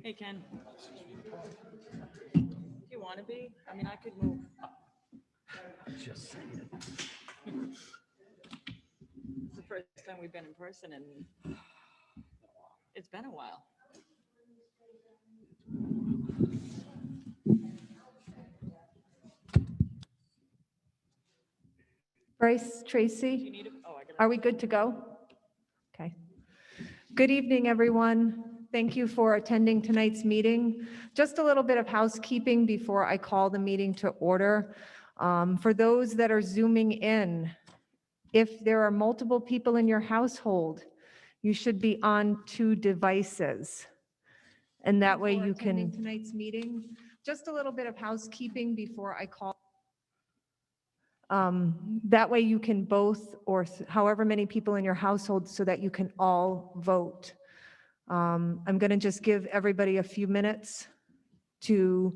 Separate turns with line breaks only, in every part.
Hey, Ken. Do you want to be? I mean, I could move.
Just saying.
It's the first time we've been in person and it's been a while.
Bryce,
Do you
Tracy,
need a, oh, I
are
gotta,
we good to go? Okay. Good evening, everyone. Thank you for attending tonight's meeting. Just a little bit of housekeeping before I call the meeting to order. For those that are Zooming in, if there are multiple people in your household, you should be on 2 devices. And that way you can. Attending tonight's meeting, just a little bit of housekeeping before I call. That way you can both, or however many people in your household, so that you can all vote. I'm going to just give everybody a few minutes to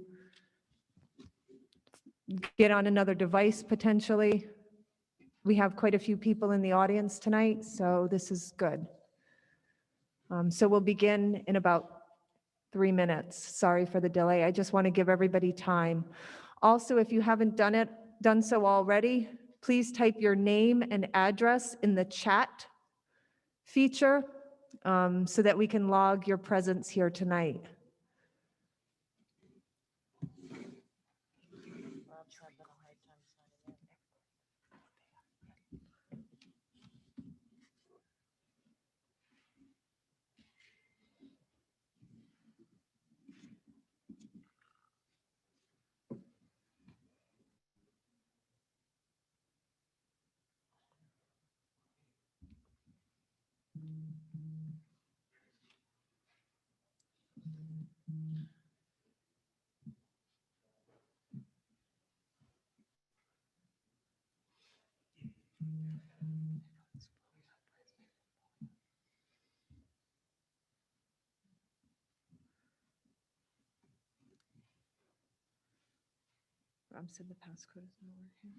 get on another device potentially. We have quite a few people in the audience tonight, so this is good. So we'll begin in about 3 minutes. Sorry for the delay. I just want to give everybody time. Also, if you haven't done so already, please type your name and address in the chat feature so that we can log your presence here tonight.
Rob's having a hard time signing in.
Rob said the passcode is not working.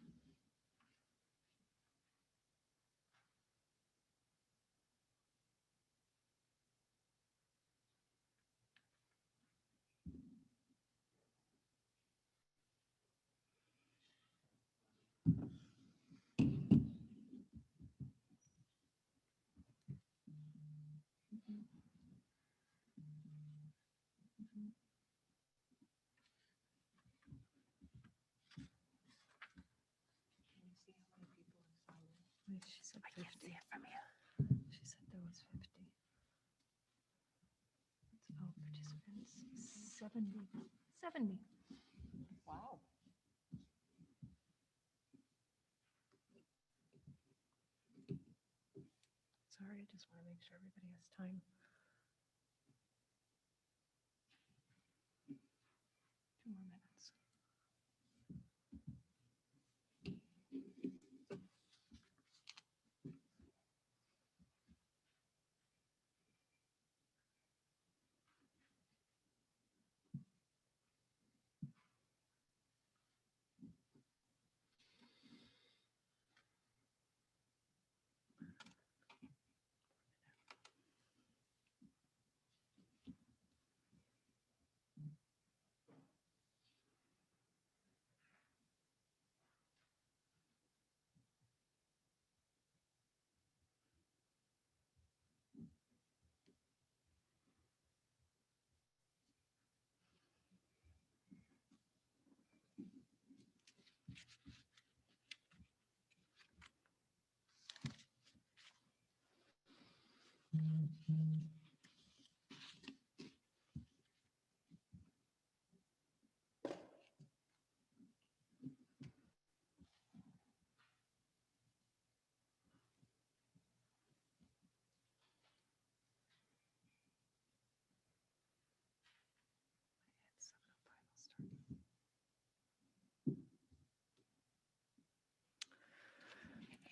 She said 50. I can't see it from here. She said there was 50. That's all participants. 70. 70.
Wow.
Sorry, I just want to make sure everybody has time. 2 more minutes.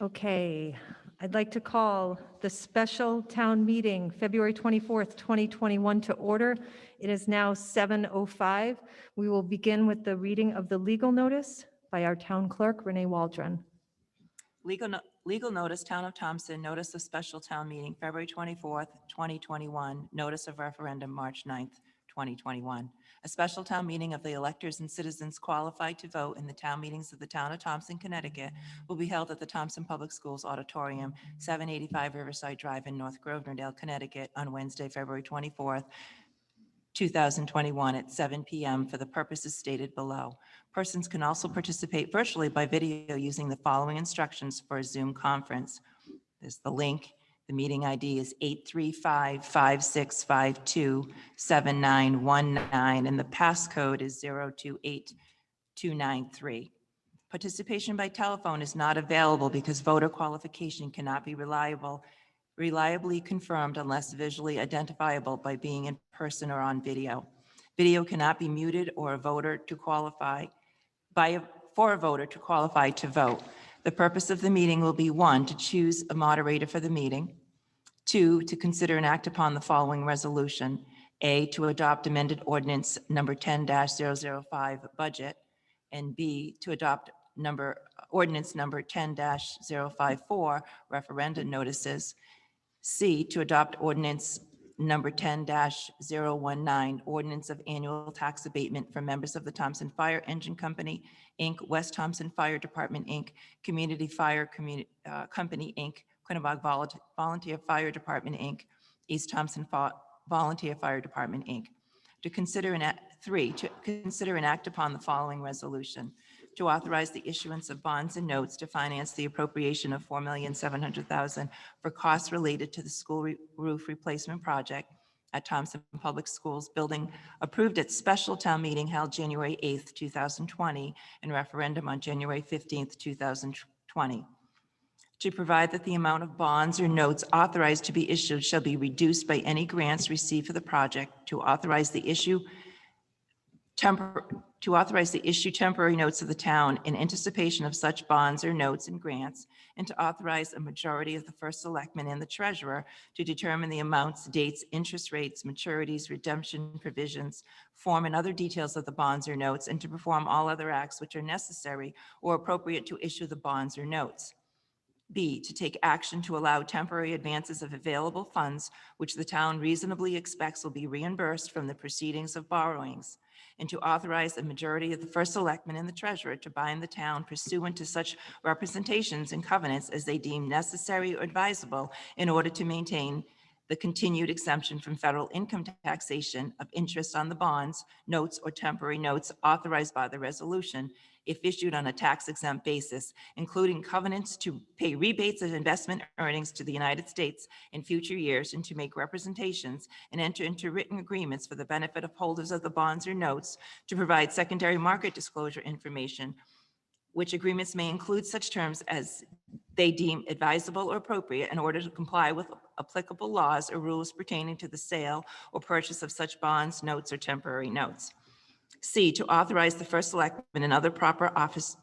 Okay, I'd like to call the special town meeting, February 24th, 2021 to order. It is now 7:05. We will begin with the reading of the legal notice by our town clerk, Renee Waldron.
Legal notice, Town of Thompson, notice of special town meeting, February 24th, 2021, notice of referendum, March 9th, 2021. A special town meeting of the electors and citizens qualified to vote in the town meetings of the town of Thompson, Connecticut will be held at the Thompson Public Schools Auditorium, 785 Riverside Drive in North Grovenordale, Connecticut, on Wednesday, February 24th, 2021 at 7 p.m. for the purposes stated below. Persons can also participate virtually by video using the following instructions for a Zoom conference. There's the link. The meeting ID is 835-5652-7919, and the passcode is 028293. Participation by telephone is not available because voter qualification cannot be reliably confirmed unless visually identifiable by being in person or on video. Video cannot be muted or for a voter to qualify to vote. The purpose of the meeting will be: 1, to choose a moderator for the meeting; 2, to consider and act upon the following resolution: A, to adopt amended ordinance number 10-005 budget, and B, to adopt ordinance number 10-054 referendum notices; C, to adopt ordinance number 10-019, ordinance of annual tax abatement for members of the Thompson Fire Engine Company, Inc., West Thompson Fire Department, Inc., Community Fire Company, Inc., Quinnebog Volunteer Fire Department, Inc., East Thompson Volunteer Fire Department, Inc. To consider and 3, to consider and act upon the following resolution: to authorize the issuance of bonds and notes to finance the appropriation of $4,700,000 for costs related to the school roof replacement project at Thompson Public Schools building, approved at special town meeting held January 8th, 2020, and referendum on January 15th, 2020. To provide that the amount of bonds or notes authorized to be issued shall be reduced by any grants received for the project, to authorize the issue temporary notes of the town in anticipation of such bonds or notes and grants, and to authorize a majority of the first selectman and the treasurer to determine the amounts, dates, interest rates, maturities, redemption provisions, form, and other details of the bonds or notes, and to perform all other acts which are necessary or appropriate to issue the bonds or notes. B, to take action to allow temporary advances of available funds which the town reasonably expects will be reimbursed from the proceedings of borrowings, and to authorize a majority of the first selectman and the treasurer to bind the town pursuant to such representations and covenants as they deem necessary or advisable in order to maintain the continued exemption from federal income taxation of interest on the bonds, notes, or temporary notes authorized by the resolution, if issued on a tax-exempt basis, including covenants to pay rebates of investment earnings to the United States in future years, and to make representations and enter into written agreements for the benefit of holders of the bonds or notes to provide secondary market disclosure information, which agreements may include such terms as they deem advisable or appropriate in order to comply with applicable laws or rules pertaining to the sale or purchase of such bonds, notes, or temporary notes. C, to authorize the first selectman and other proper officers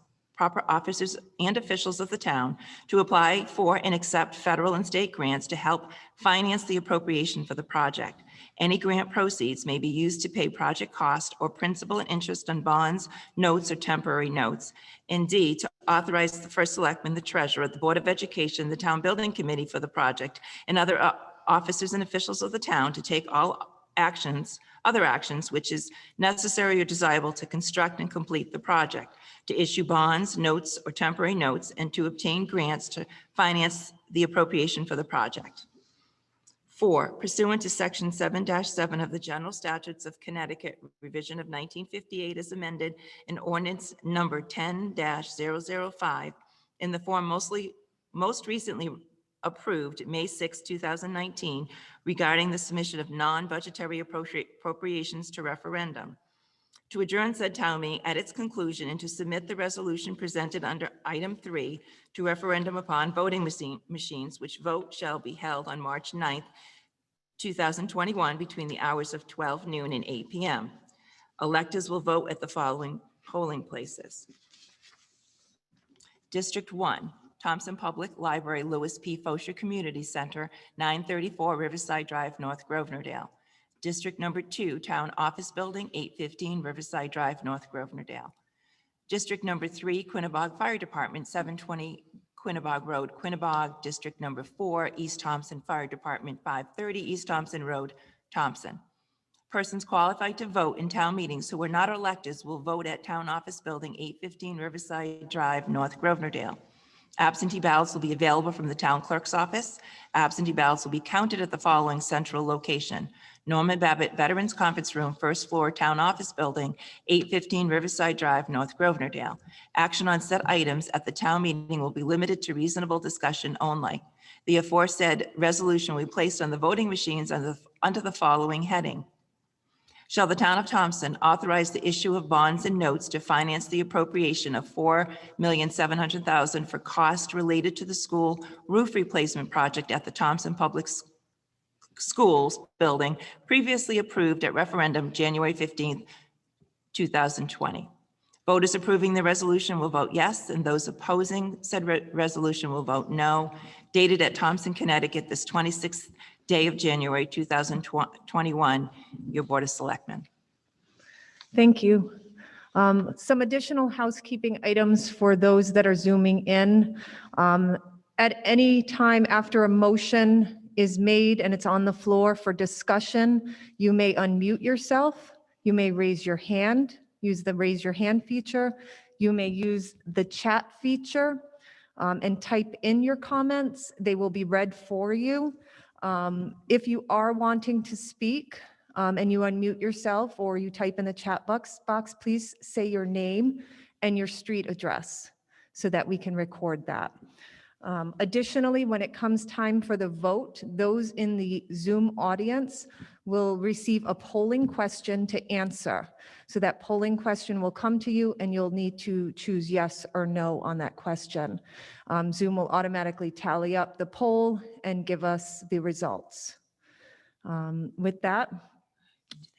and officials of the town to apply for and accept federal and state grants to help finance the appropriation for the project. Any grant proceeds may be used to pay project cost or principal and interest on bonds, notes, or temporary notes. And D, to authorize the first selectman, the treasurer, the Board of Education, the town building committee for the project, and other officers and officials of the town to take all other actions which is necessary or desirable to construct and complete the project, to issue bonds, notes, or temporary notes, and to obtain grants to finance the appropriation for the project. 4, pursuant to Section 7-7 of the General Statutes of Connecticut, revision of 1958 as amended, in ordinance number 10-005, in the form most recently approved May 6, 2019, regarding the submission of non-budgetary appropriations to referendum. To adjourn said town meeting at its conclusion and to submit the resolution presented under item 3 to referendum upon voting machines, which vote shall be held on March 9th, 2021, between the hours of 12 noon and 8 p.m. Electors will vote at the following polling places. District 1, Thompson Public Library, Louis P. Fosher Community Center, 934 Riverside Drive, North Grovenordale. District number 2, Town Office Building, 815 Riverside Drive, North Grovenordale. District number 3, Quinnebog Fire Department, 720 Quinnebog Road, Quinnebog. District number 4, East Thompson Fire Department, 530 East Thompson Road, Thompson. Persons qualified to vote in town meetings who were not electors will vote at Town Office Building, 815 Riverside Drive, North Grosvenordale. Absentee ballots will be available from the town clerk's office. Absentee ballots will be counted at the following central location: Norman Babbitt Veterans Conference Room, first floor, Town Office Building, 815 Riverside Drive, North Grosvenordale. Action on said items at the town meeting will be limited to reasonable discussion only. The aforesaid resolution will be placed on the voting machines under the following heading. Shall the town of Thompson authorize the issue of bonds and notes to finance the appropriation of $4,700,000 for costs related to the school roof replacement project at the Thompson Public Schools building previously approved at referendum January 15th, 2020. Voters approving the resolution will vote yes, and those opposing said resolution will vote no. Dated at Thompson, Connecticut, this 26th day of January 2021, your Board of Selectmen.
Thank you. Some additional housekeeping items for those that are Zooming in. At any time after a motion is made and it's on the floor for discussion, you may unmute yourself. You may raise your hand, use the raise your hand feature. You may use the chat feature and type in your comments. They will be read for you. If you are wanting to speak and you unmute yourself or you type in the chat box, please say your name and your street address so that we can record that. Additionally, when it comes time for the vote, those in the Zoom audience will receive a polling question to answer. So that polling question will come to you and you'll need to choose yes or no on that question. Zoom will automatically tally up the poll and give us the results. With that,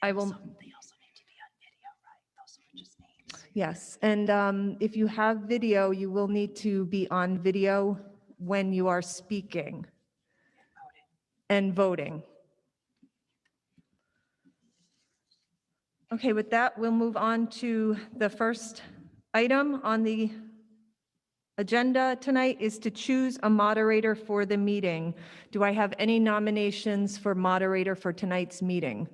I will.
They also need to be on video, right? Those are just names.
Yes, and if you have video, you will need to be on video when you are speaking and voting. Okay, with that, we'll move on to the first item on the agenda tonight is to choose a moderator for the meeting. Do I have any nominations for moderator for tonight's meeting?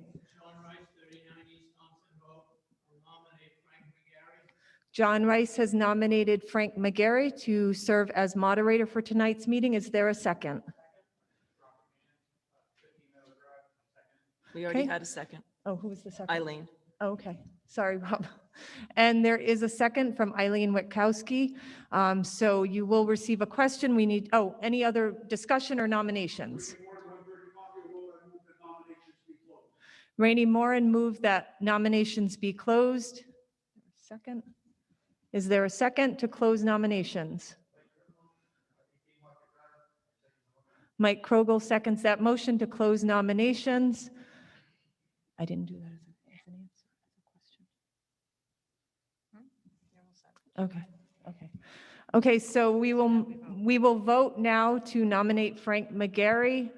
John Rice has nominated Frank McGarry to serve as moderator for tonight's meeting. Is there a second?
We already
Okay.
had a second.
Oh, who was the second?
Eileen.
Okay, sorry, Rob. And there is a second from Eileen Witkowski. So you will receive a question. We need, any other discussion or nominations? Rainey Moran moved that nominations be closed. Second. Is there a second to close nominations? Mike Krogel seconds that motion to close nominations. I didn't do that as an answer, as a question. Okay, so we will vote now to nominate Frank McGarry.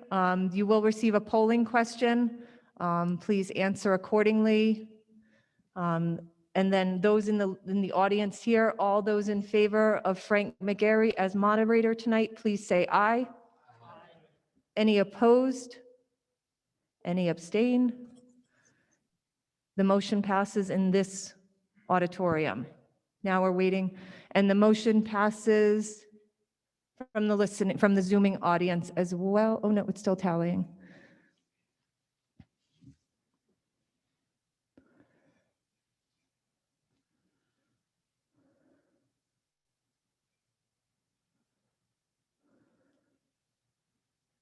You will receive a polling question. Please answer accordingly. And then those in the audience here, all those in favor of Frank McGarry as moderator tonight, please say aye. Aye. Any opposed? Any abstain? The motion passes in this auditorium. Now we're waiting, and the motion passes from the Zooming audience as well. Oh no, it's still tallying.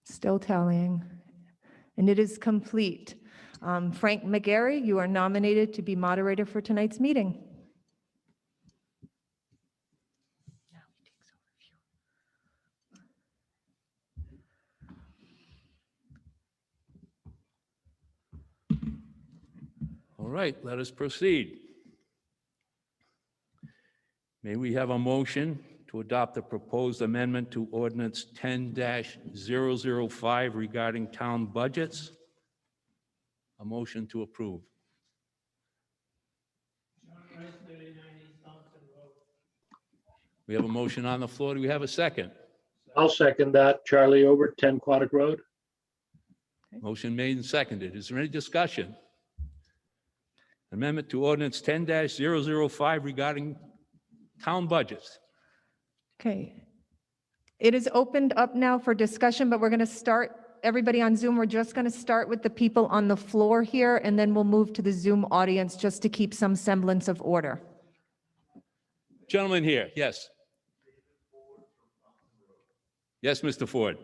Still tallying, and it is complete. Frank McGarry, you are nominated to be moderator for tonight's meeting.
All right, let us proceed. May we have a motion to adopt the proposed amendment to ordinance 10-005 regarding town budgets? A motion to approve. We have a motion on the floor. Do we have a second?
I'll second that. Charlie Obert, 10 Quaddock Road.
Motion made and seconded. Is there any discussion? Amendment to ordinance 10-005 regarding town budgets.
Okay. It is opened up now for discussion, but we're going to start, everybody on Zoom, we're just going to start with the people on the floor here, and then we'll move to the Zoom audience just to keep some semblance of order.
Gentleman here, yes. Yes, Mr. Ford.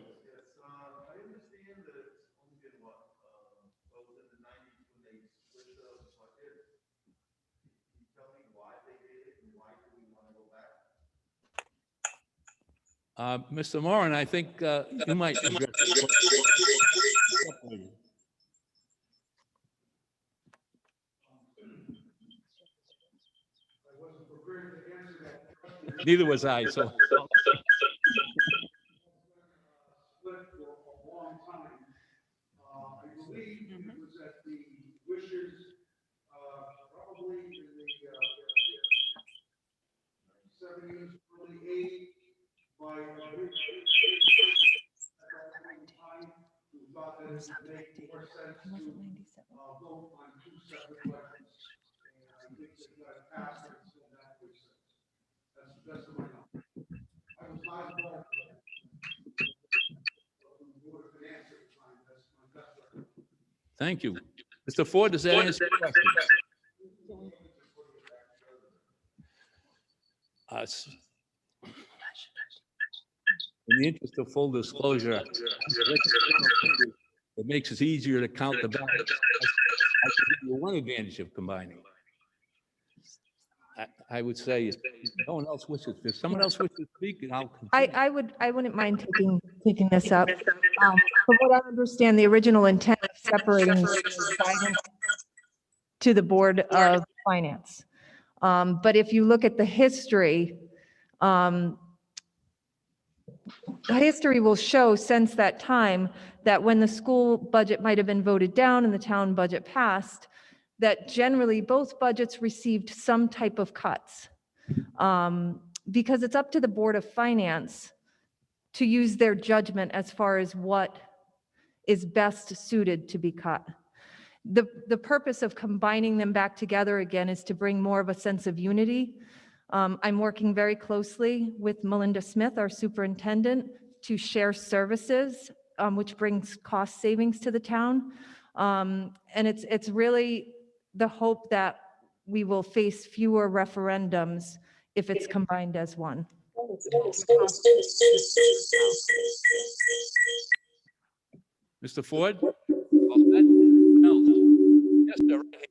Mr. Moran, I think you might address this question. Neither was I, so.
split for a long time. I believe it was at the wishes, probably in the 70s, early 80s, by at that point in time, who thought that it would make more sense to vote on two separate elections. And I think that that passed it, so that was, that's the best of my knowledge. I was not involved in that. Board of Finance at the time, that's my best record.
Thank you. Mr. Ford, does that answer your question? In the interest of full disclosure, it makes it easier to count the ballots. I can give you one advantage of combining. I would say if no one else wishes, if someone else wishes to speak, I'll continue.
I wouldn't mind taking this up. From what I understand, the original intent of separating guidance to the Board of Finance. But if you look at the history will show since that time that when the school budget might have been voted down and the town budget passed, that generally both budgets received some type of cuts. Because it's up to the Board of Finance to use their judgment as far as what is best suited to be cut. The purpose of combining them back together again is to bring more of a sense of unity. I'm working very closely with Melinda Smith, our superintendent, to share services, which brings cost savings to the town. And it's really the hope that we will face fewer referendums if it's combined as one.
Mr. Ford? All set? No. Yes, sir. Right here.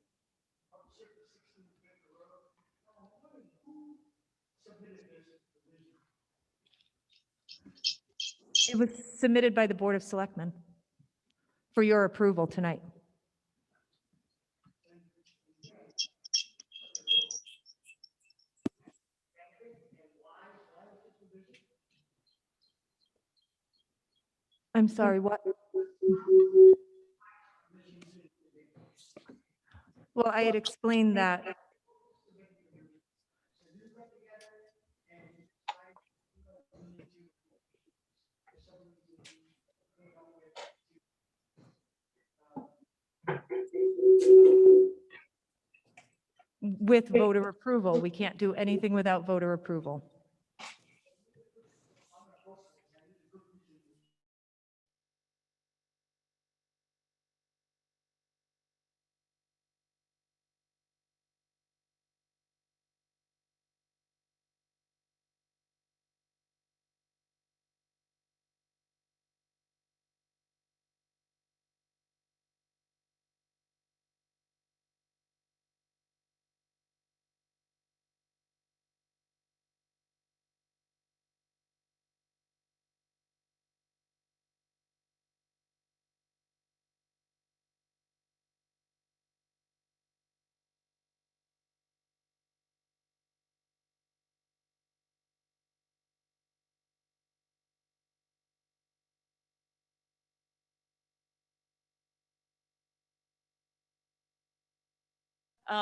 It was submitted by the Board of Selectmen for your approval tonight. I'm sorry, what? Well, I had explained that. With voter approval, we can't do anything without voter approval.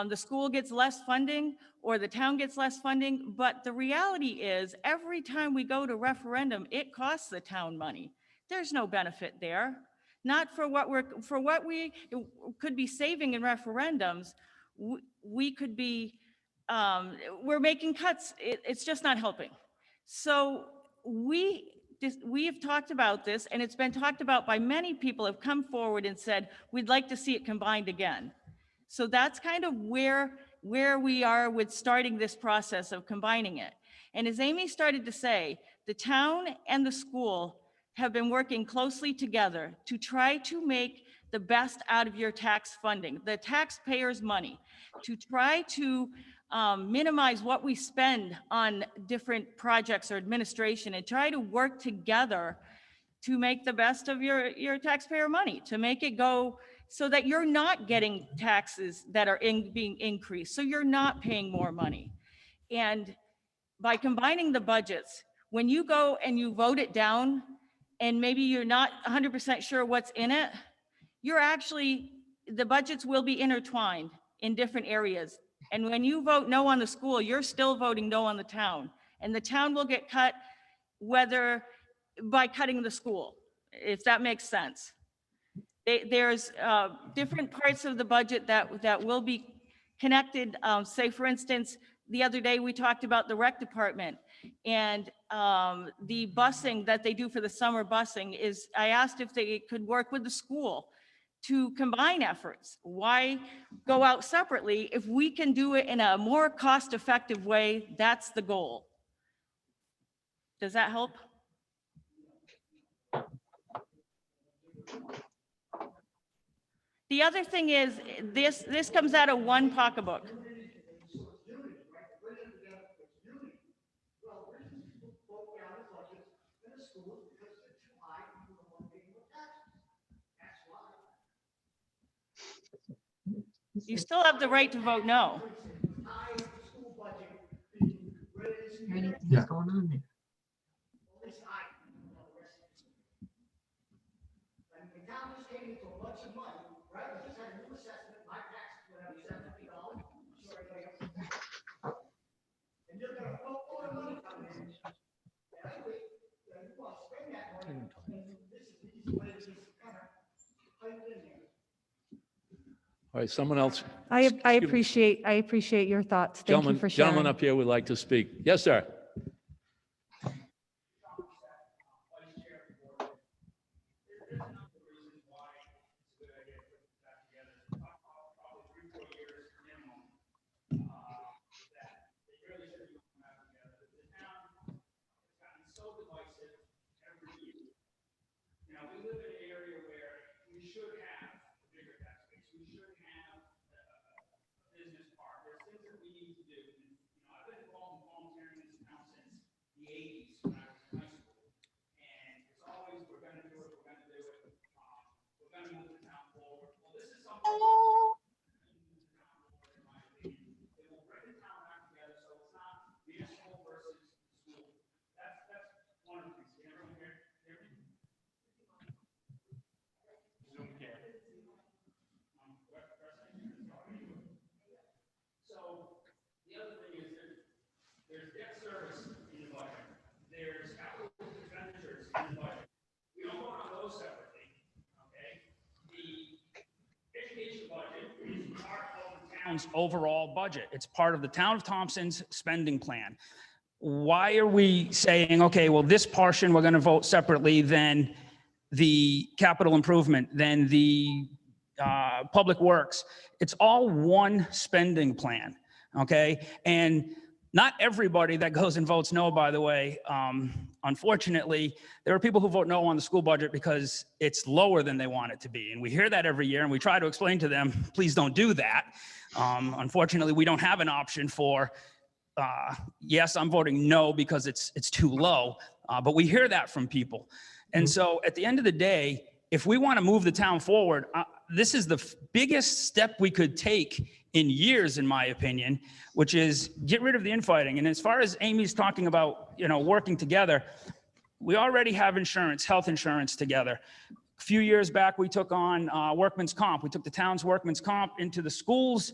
The school gets less funding or the town gets less funding, but the reality is every time we go to referendum, it costs the town money. There's no benefit there. Not for what we could be saving in referendums. we could be, we're making cuts. It's just not helping. So we've talked about this, and it's been talked about by many people have come forward and said, we'd like to see it combined again. So that's kind of where we are with starting this process of combining it. And as Amy started to say, the town and the school have been working closely together to try to make the best out of your tax funding, the taxpayers' money, to try to minimize what we spend on different projects or administration, and try to work together to make the best of your taxpayer money, to make it go so that you're not getting taxes that are being increased, so you're not paying more money. And by combining the budgets, when you go and you vote it down, and maybe you're not 100% sure what's in it, the budgets will be intertwined in different areas. And when you vote no on the school, you're still voting no on the town. And the town will get cut whether by cutting the school, if that makes sense. There's different parts of the budget that will be connected. Say, for instance, the other day we talked about the rec department and the busing that they do for the summer busing is, I asked if they could work with the school to combine efforts. Why go out separately? If we can do it in a more cost-effective way, that's the goal. Does that help? The other thing is, this comes out of one pocketbook. You still have the right to vote no.
Yeah.
going on there?
All right, someone else.
I
Excuse me.
appreciate your thoughts. Thank you for sharing.
Gentleman up here would like to speak. Yes, sir.
town's overall budget. It's part of the town of Thompson's spending plan. Why are we saying, okay, well, this portion we're going to vote separately than the capital improvement, then the public works? It's all one spending plan, okay? And not everybody that goes and votes no, by the way. Unfortunately, there are people who vote no on the school budget because it's lower than they want it to be. And we hear that every year, and we try to explain to them, please don't do that. Unfortunately, we don't have an option for, yes, I'm voting no because it's too low, but we hear that from people. And so at the end of the day, if we want to move the town forward, this is the biggest step we could take in years, in my opinion, which is get rid of the infighting. And as far as Amy's talking about, working together, we already have insurance, health insurance together. A few years back, we took on workman's comp. We took the town's workman's comp into the school's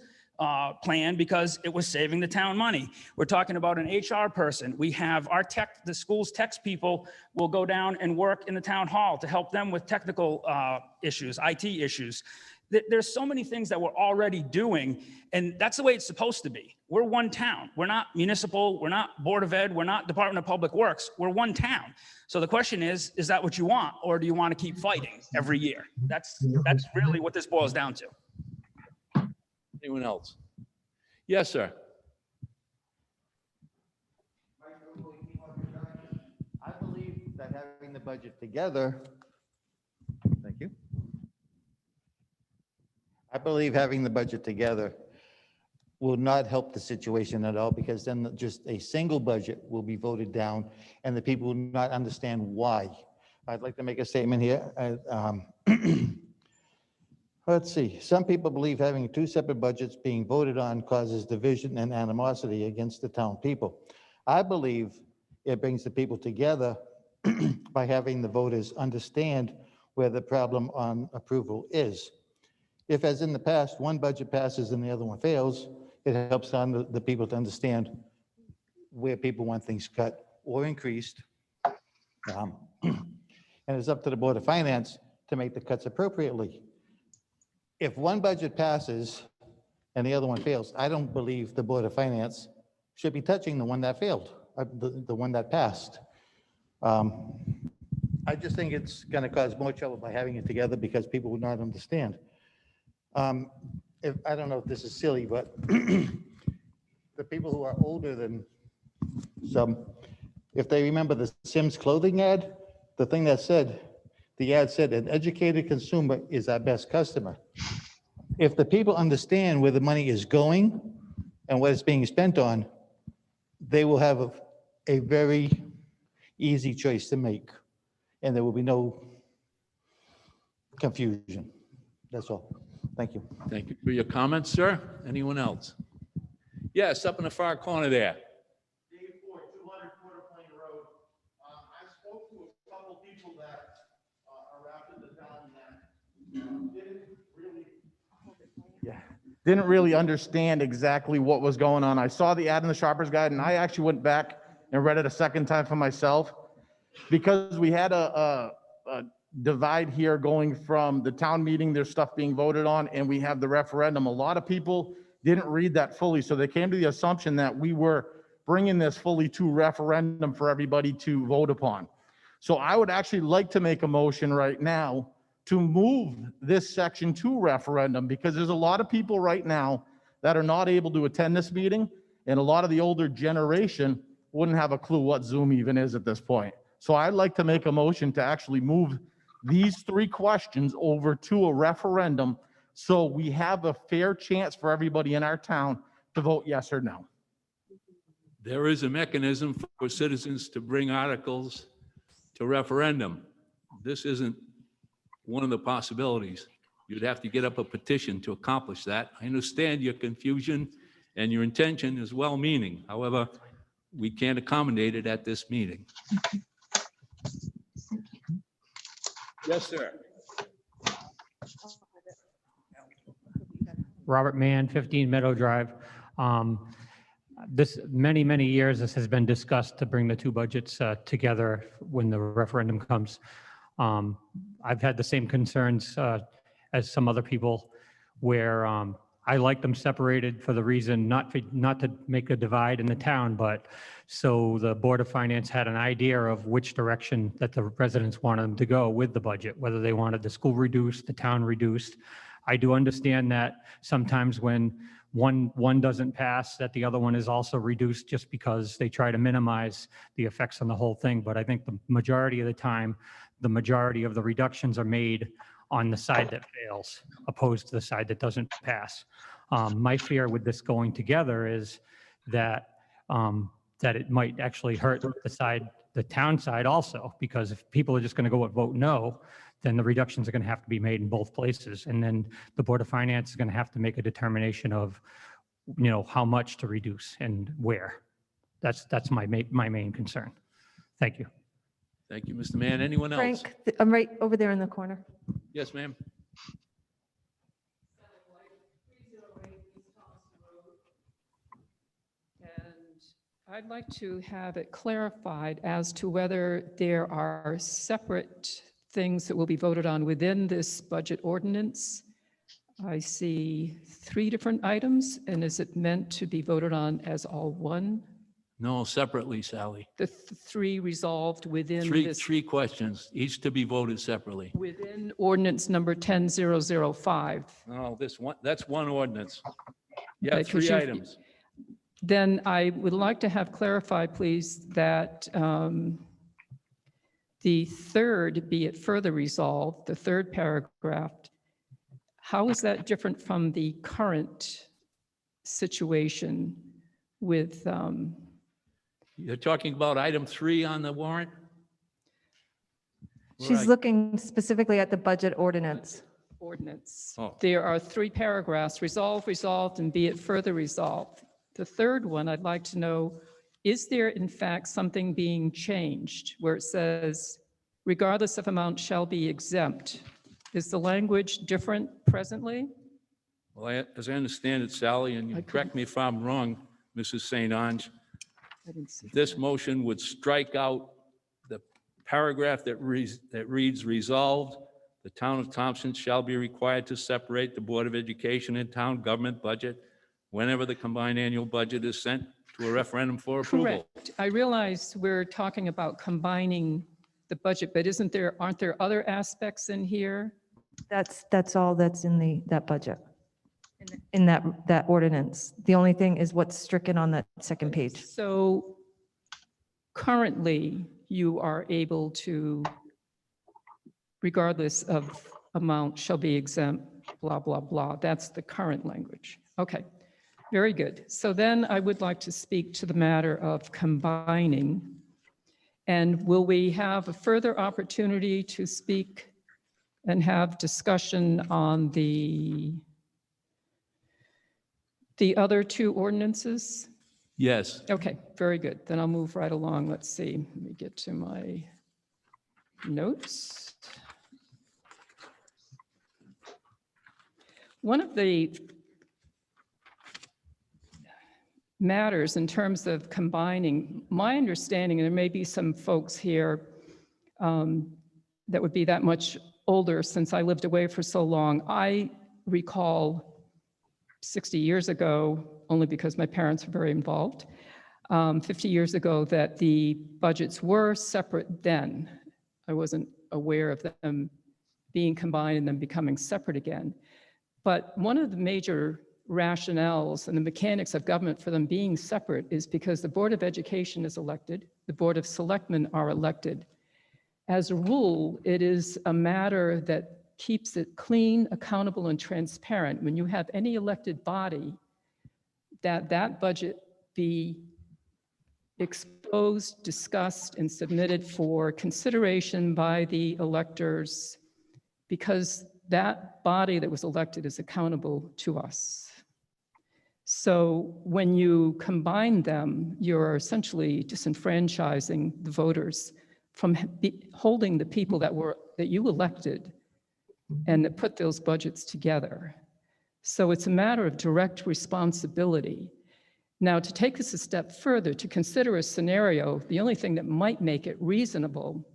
plan because it was saving the town money. We're talking about an HR person. We have our the school's tech people will go down and work in the town hall to help them with technical issues, IT issues. There's so many things that we're already doing, and that's the way it's supposed to be. We're one town. We're not municipal. We're not Board of Ed. We're not Department of Public Works. We're one town. So the question is that what you want, or do you want to keep fighting every year? That's really what this boils down to.
Anyone else? Yes, sir.
I believe that having the budget together, thank you. I believe having the budget together will not help the situation at all, because then just a single budget will be voted down and the people will not understand why. I'd like to make a statement here. Let's see, some people believe having two separate budgets being voted on causes division and animosity against the town people. I believe it brings the people together by having the voters understand where the problem on approval is. If, as in the past, one budget passes and the other one fails, it helps on the people to understand where people want things cut or increased. And it's up to the Board of Finance to make the cuts appropriately. If one budget passes and the other one fails, I don't believe the Board of Finance should be touching the one that failed, the one that passed. I just think it's going to cause more trouble by having it together because people would not understand. I don't know if this is silly, but the people who are older than some, if they remember the Sims clothing ad, the ad said, an educated consumer is our best customer. If the people understand where the money is going and what it's being spent on, they will have a very easy choice to make, and there will be no confusion. That's all. Thank you.
Thank you for your comments, sir. Anyone else? Yes, up in the far corner there.
Dave Ford, 200 Quarter Plain Road. I spoke to a couple people that are after the town that
didn't really understand exactly what was going on. I saw the ad in the Shopper's Guide, and I actually went back and read it a second time for myself, because we had a divide here going from the town meeting, there's stuff being voted on, and we have the referendum. A lot of people didn't read that fully, so they came to the assumption that we were bringing this fully to referendum for everybody to vote upon. So I would actually like to make a motion right now to move this section to referendum, because there's a lot of people right now that are not able to attend this meeting, and a lot of the older generation wouldn't have a clue what Zoom even is at this point. So I'd like to make a motion to actually move these three questions over to a referendum, so we have a fair chance for everybody in our town to vote yes or no.
There is a mechanism for citizens to bring articles to referendum. This isn't one of the possibilities. You'd have to get up a petition to accomplish that. I understand your confusion and your intention is well-meaning. However, we can't accommodate it at this meeting. Yes, sir.
Robert Mann, 15 Meadow Drive. This, many years, this has been discussed to bring the two budgets together when the referendum comes. I've had the same concerns as some other people, where I like them separated for the reason not to make a divide in the town, but so the Board of Finance had an idea of which direction that the residents wanted them to go with the budget, whether they wanted the school reduced, the town reduced. I do understand that sometimes when one doesn't pass, that the other one is also reduced, just because they try to minimize the effects on the whole thing. But I think the majority of the time, the majority of the reductions are made on the side that fails, opposed to the side that doesn't pass. My fear with this going together is that that it might actually hurt the town side also, because if people are just going to go and vote no, then the reductions are going to have to be made in both places, and then the Board of Finance is going to have to make a determination of, you know, how much to reduce and where. That's my main concern. Thank you.
Thank you, Mr. Mann. Anyone else?
Frank, I'm right over there in the corner.
Yes, ma'am.
I'd like to have it clarified as to whether there are separate things that will be voted on within this budget ordinance I see 3 different items, and is it meant to be voted on as all one?
No, separately, Sally.
The 3 resolved within
Three,
this,
three questions, each to be voted separately.
within ordinance number 10005.
No, this one, that's one ordinance. You
Okay,
have
'cause
3
you've-
items.
Then I would like to have clarified, please, that the third, be it further resolved, the third paragraph, how is that different from the current situation with,
You're talking about item 3 on the warrant?
She's
Right.
looking specifically at the budget ordinance.
ordinance?
Oh.
There are 3 paragraphs, resolved, resolved, and be it further resolved. The third one, I'd like to know, is there in fact something being changed where it says, regardless of amount shall be exempt? Is the language different presently?
Well, as I understand it, Sally, and you correct me if I'm wrong, Mrs. St. Ange,
I didn't see.
this motion would strike out the paragraph that reads, resolved, the town of Thompson shall be required to separate the Board of Education and town government budget whenever the combined annual budget is sent to a referendum for approval.
Correct. I realize we're talking about combining the budget, but aren't there other aspects in here?
That's all that's in that budget, in that ordinance. The only thing is what's stricken on that second page.
So currently, you are able to, regardless of amount, shall be exempt, blah, blah, blah. That's the current language. Okay, very good. So then I would like to speak to the matter of combining. And will we have a further opportunity to speak and have discussion on the other 2 ordinances?
Yes.
Okay, very good. Then I'll move right along. Let's see. Let me get to my notes. One of the matters in terms of combining, my understanding, and there may be some folks here that would be that much older since I lived away for so long. I recall 60 years ago, only because my parents were very involved, 50 years ago, that the budgets were separate then. I wasn't aware of them being combined and then becoming separate again. But one of the major rationales and the mechanics of government for them being separate is because the Board of Education is elected, the Board of Selectmen are elected. As a rule, it is a matter that keeps it clean, accountable, and transparent. When you have any elected body, that budget be exposed, discussed, and submitted for consideration by the electors, because that body that was elected is accountable to us. So when you combine them, you're essentially disenfranchising the voters from holding the people that you elected and that put those budgets together. So it's a matter of direct responsibility. Now, to take this a step further, to consider a scenario, the only thing that might make it reasonable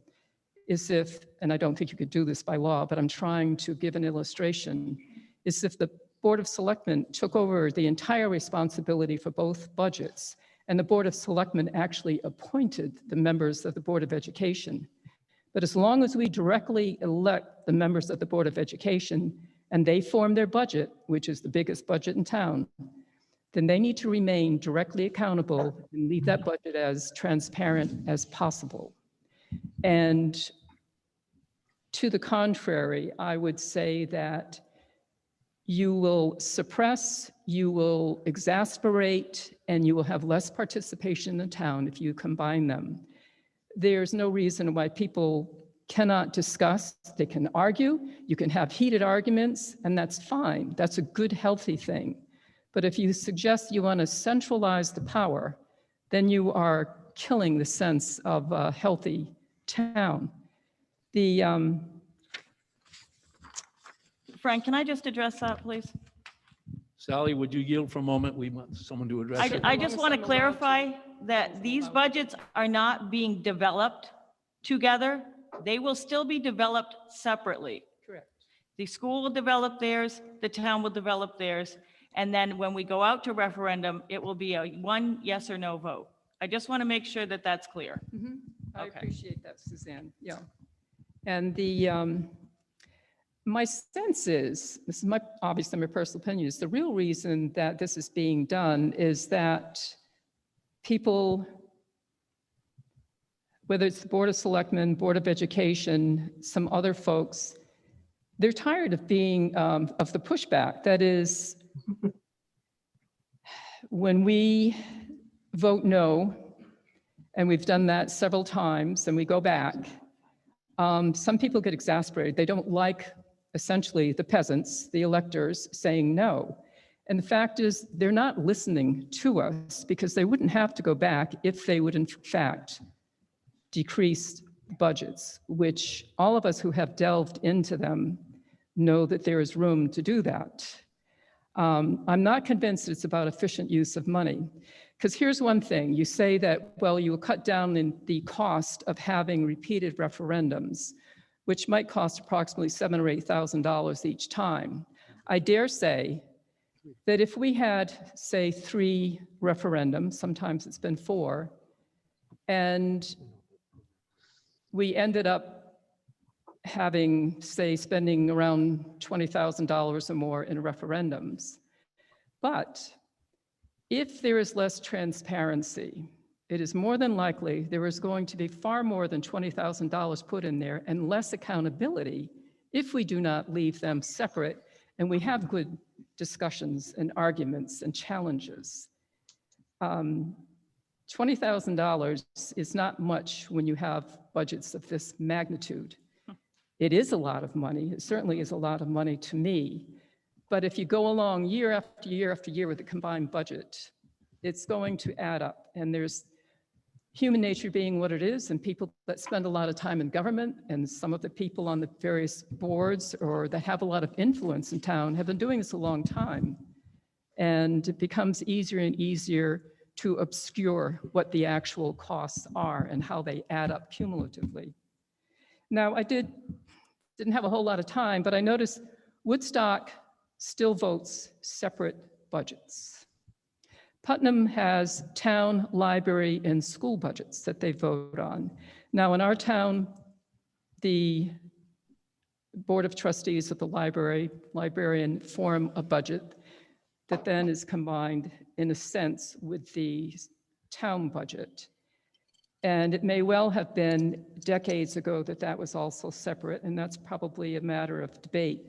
is if, and I don't think you could do this by law, but I'm trying to give an illustration, is if the Board of Selectmen took over the entire responsibility for both budgets, and the Board of Selectmen actually appointed the members of the Board of Education. But as long as we directly elect the members of the Board of Education and they form their budget, which is the biggest budget in town, then they need to remain directly accountable and leave that budget as transparent as possible. And to the contrary, I would say that you will suppress, you will exasperate, and you will have less participation in the town if you combine them. There's no reason why people cannot discuss. They can argue, you can have heated arguments, and that's fine. That's a good, healthy thing. But if you suggest you want to centralize the power, then you are killing the sense of a healthy town.
Frank, can I just address that, please?
Sally, would you yield for a moment? We want someone to address it.
I just want to clarify that these budgets are not being developed together. They will still be developed separately.
Correct.
The school will develop theirs, the town will develop theirs, and then when we go out to referendum, it will be a one yes or no vote. I just want to make sure that that's clear.
I
Okay.
appreciate that, Suzanne, yeah. And my sense is, this is obviously my personal opinion, is the real reason that this is being done is that people, whether it's the Board of Selectmen, Board of Education, some other folks, they're tired of being, of the pushback. That is, when we vote no, and we've done that several times, and we go back, some people get exasperated. They don't like, essentially, the peasants, the electors, saying no. And the fact is, they're not listening to us because they wouldn't have to go back if they would, in fact, decrease budgets, which all of us who have delved into them know that there is room to do that. I'm not convinced it's about efficient use of money. Because here's one thing, you say that, well, you will cut down in the cost of having repeated referendums, which might cost approximately $7,000 or $8,000 each time. I dare say that if we had, say, 3 referendums, sometimes it's been 4, and we ended up having, say, spending around $20,000 or more in referendums. But if there is less transparency, it is more than likely there is going to be far more than $20,000 put in there and less accountability if we do not leave them separate and we have good discussions and arguments and challenges. $20,000 is not much when you have budgets of this magnitude. It is a lot of money. It certainly is a lot of money to me. But if you go along year after year after year with a combined budget, it's going to add up. And there's human nature being what it is, and people that spend a lot of time in government, and some of the people on the various boards or that have a lot of influence in town have been doing this a long time. And it becomes easier and easier to obscure what the actual costs are and how they add up cumulatively. Now, I didn't have a whole lot of time, but I noticed Woodstock still votes separate budgets. Putnam has town, library, and school budgets that they vote on. Now, in our town, the Board of Trustees of the librarian form a budget that then is combined, in a sense, with the town budget. And it may well have been decades ago that that was also separate, and that's probably a matter of debate.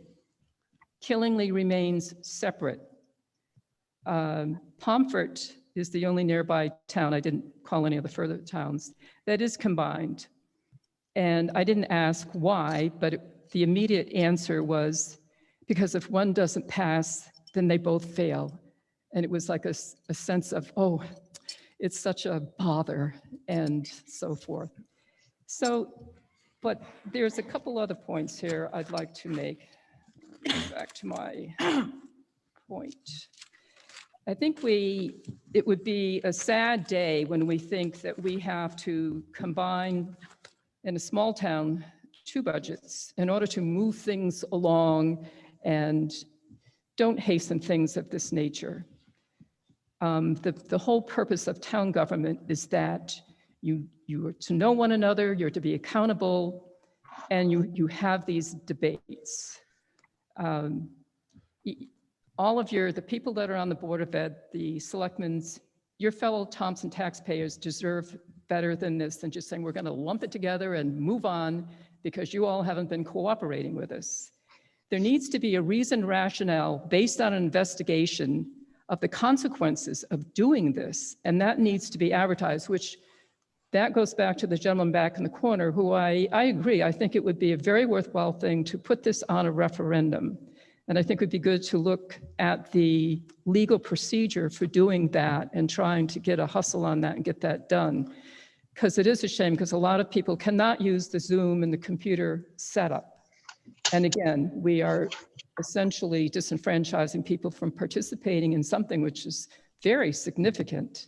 Killingly remains separate. Pomfret is the only nearby town, I didn't call any of the further towns, that is combined. And I didn't ask why, but the immediate answer was because if one doesn't pass, then they both fail. And it was like a sense of, oh, it's such a bother and so forth. So, but there's a couple other points here I'd like to make. Back to my point. I think it would be a sad day when we think that we have to combine in a small town 2 budgets in order to move things along and don't hasten things of this nature. The whole purpose of town government is that you are to know one another, you're to be accountable, and you have these debates. All of the people that are on the Board of Ed, the selectmen's, your fellow Thompson taxpayers deserve better than this, than just saying we're going to lump it together and move on because you all haven't been cooperating with us. There needs to be a reasoned rationale based on an investigation of the consequences of doing this, and that needs to be advertised, which that goes back to the gentleman back in the corner who I agree, I think it would be a very worthwhile thing to put this on a referendum. And I think it would be good to look at the legal procedure for doing that and trying to get a hustle on that and get that done. Because it is a shame, because a lot of people cannot use the Zoom and the computer setup. And again, we are essentially disenfranchising people from participating in something which is very significant.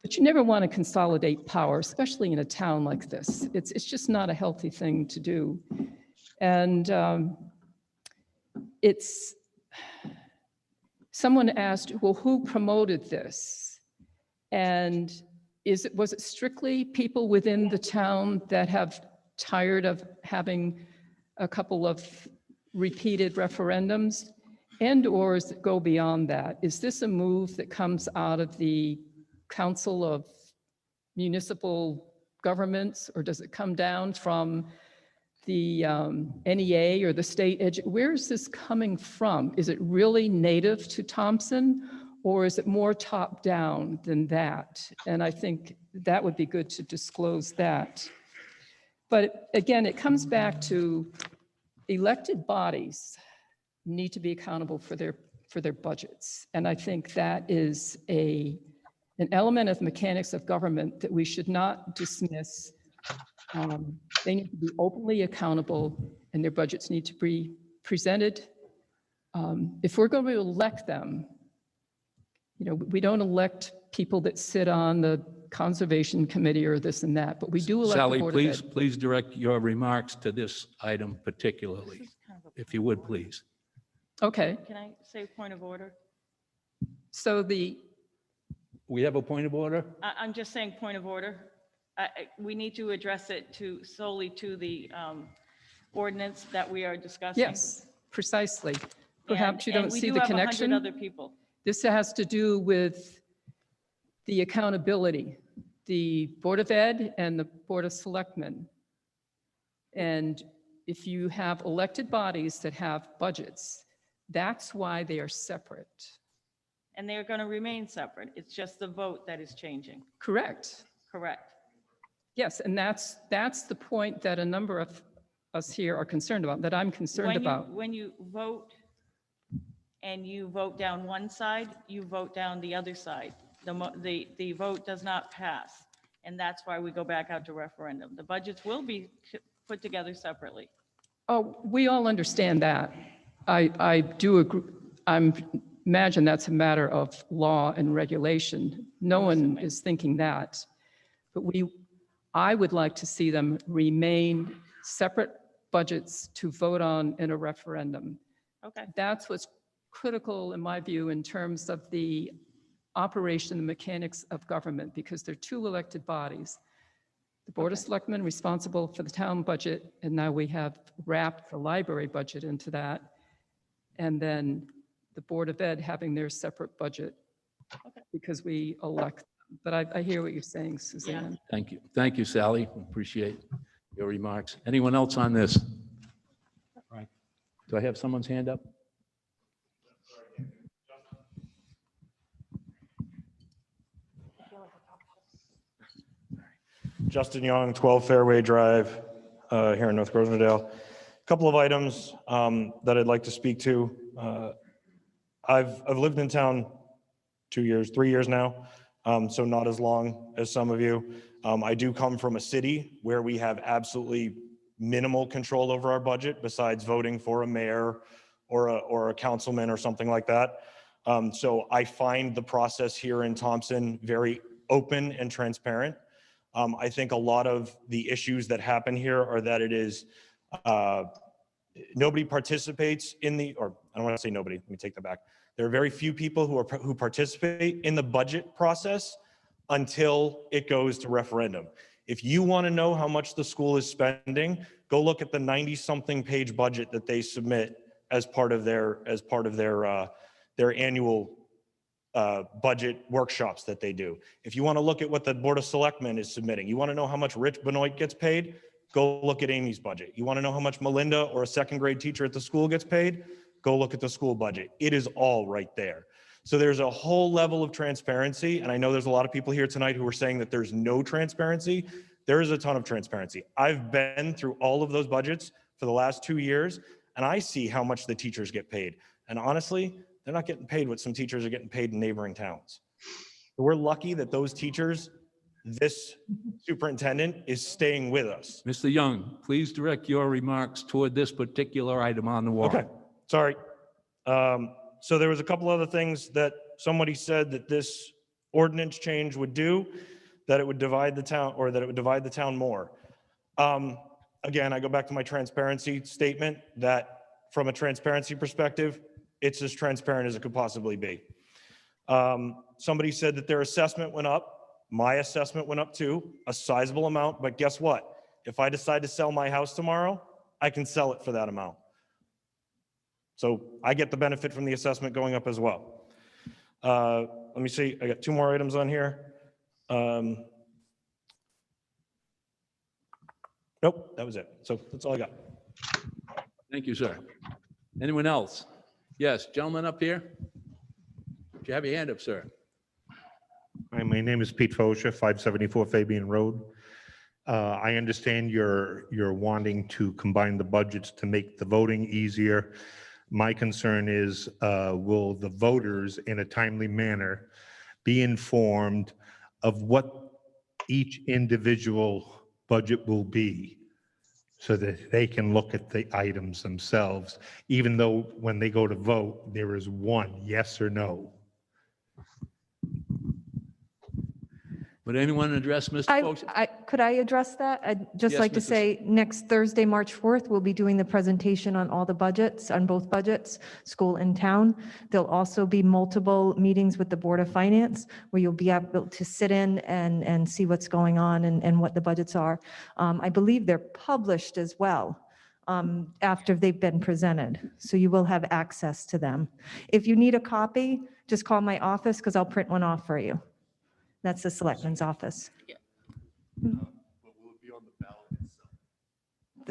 But you never want to consolidate power, especially in a town like this. It's just not a healthy thing to do. And it's, someone asked, well, who promoted this? And was it strictly people within the town that have tired of having a couple of repeated referendums? And/or does it go beyond that? Is this a move that comes out of the Council of Municipal Governments, or does it come down from the NEA or the state where is this coming from? Is it really native to Thompson, or is it more top down than that? And I think that would be good to disclose that. But again, it comes back to elected bodies need to be accountable for their budgets. And I think that is an element of the mechanics of government that we should not dismiss. They need to be openly accountable, and their budgets need to be presented. If we're going to elect them, we don't elect people that sit on the Conservation Committee or this and that, but we do elect the
Sally,
Board of Ed.
please direct your remarks to this item particularly, if you would, please.
Okay,
Can I say point of order?
so
We have a point of order?
I'm just saying point of order. We need to address it solely to the ordinance that we are discussing.
yes, precisely. Perhaps you
And
don't
we
see
do
the
have 100
connection.
other people.
This has to do with the accountability, the Board of Ed and the Board of Selectmen. And if you have elected bodies that have budgets, that's why they are separate.
And they're going to remain separate. It's just the vote that is changing.
Correct.
Correct.
Yes, and that's the point that a number of us here are concerned about, that I'm concerned about.
When you vote and you vote down one side, you vote down the other side. The vote does not pass. And that's why we go back out to referendum. The budgets will be put together separately.
Oh, we all understand that. I do agree. Imagine that's a matter of law and regulation. No one is thinking that. But I would like to see them remain separate budgets to vote on in a referendum.
Okay.
That's what's critical, in my view, in terms of the operation and mechanics of government, because they're two elected bodies. The Board of Selectmen responsible for the town budget, and now we have wrapped the library budget into that. And then the Board of Ed having their separate budget because we elect them. But I hear what you're saying, Suzanne.
Thank you. Thank you, Sally. Appreciate your remarks. Anyone else on this? Do I have someone's hand up?
Justin Young, 12 Fairway Drive, here in North Rosendale. Couple of items that I'd like to speak to. I've lived in town 3 years now, so not as long as some of you. I do come from a city where we have absolutely minimal control over our budget besides voting for a mayor or a councilman or something like that. So I find the process here in Thompson very open and transparent. I think a lot of the issues that happen here are that it is nobody participates in or I don't want to say nobody, let me take that back. There are very few people who participate in the budget process until it goes to referendum. If you want to know how much the school is spending, go look at the 90-something page budget that they submit as part of their annual budget workshops that they do. If you want to look at what the Board of Selectmen is submitting, you want to know how much Rich Benoit gets paid, go look at Amy's budget. You want to know how much Melinda or a second grade teacher at the school gets paid, go look at the school budget. It is all right there. So there's a whole level of transparency, and I know there's a lot of people here tonight who are saying that there's no transparency. There is a ton of transparency. I've been through all of those budgets for the last 2 years, and I see how much the teachers get paid. And honestly, they're not getting paid what some teachers are getting paid in neighboring towns. We're lucky that those teachers, this superintendent is staying with us.
Mr. Young, please direct your remarks toward this particular item on the warrant.
Okay, sorry. So there was a couple other things that somebody said that this ordinance change would do, that it would divide the town, or that it would divide the town more. Again, I go back to my transparency statement that from a transparency perspective, it's as transparent as it could possibly be. Somebody said that their assessment went up. My assessment went up too, a sizable amount, but guess what? If I decide to sell my house tomorrow, I can sell it for that amount. So I get the benefit from the assessment going up as well. Let me see, I got 2 more items on here. Nope, that was it. So that's all I got.
Thank you, sir. Anyone else? Yes, gentleman up here. Do you have your hand up, sir?
Hi, my name is Pete Fosha, 574 Fabian Road. I understand you're wanting to combine the budgets to make the voting easier. My concern is, will the voters in a timely manner be informed of what each individual budget will be so that they can look at the items themselves, even though when they go to vote, there is one yes or no?
Would anyone address Mr. Fox?
Could I address that? I'd just
Yes,
like to
Mrs.
say, next Thursday, March 4th, we'll be doing the presentation on all the budgets, on both budgets, school and town. There'll also be multiple meetings with the Board of Finance where you'll be able to sit in and see what's going on and what the budgets are. I believe they're published as well after they've been presented, so you will have access to them. If you need a copy, just call my office because I'll print one off for you. That's the Selectman's office.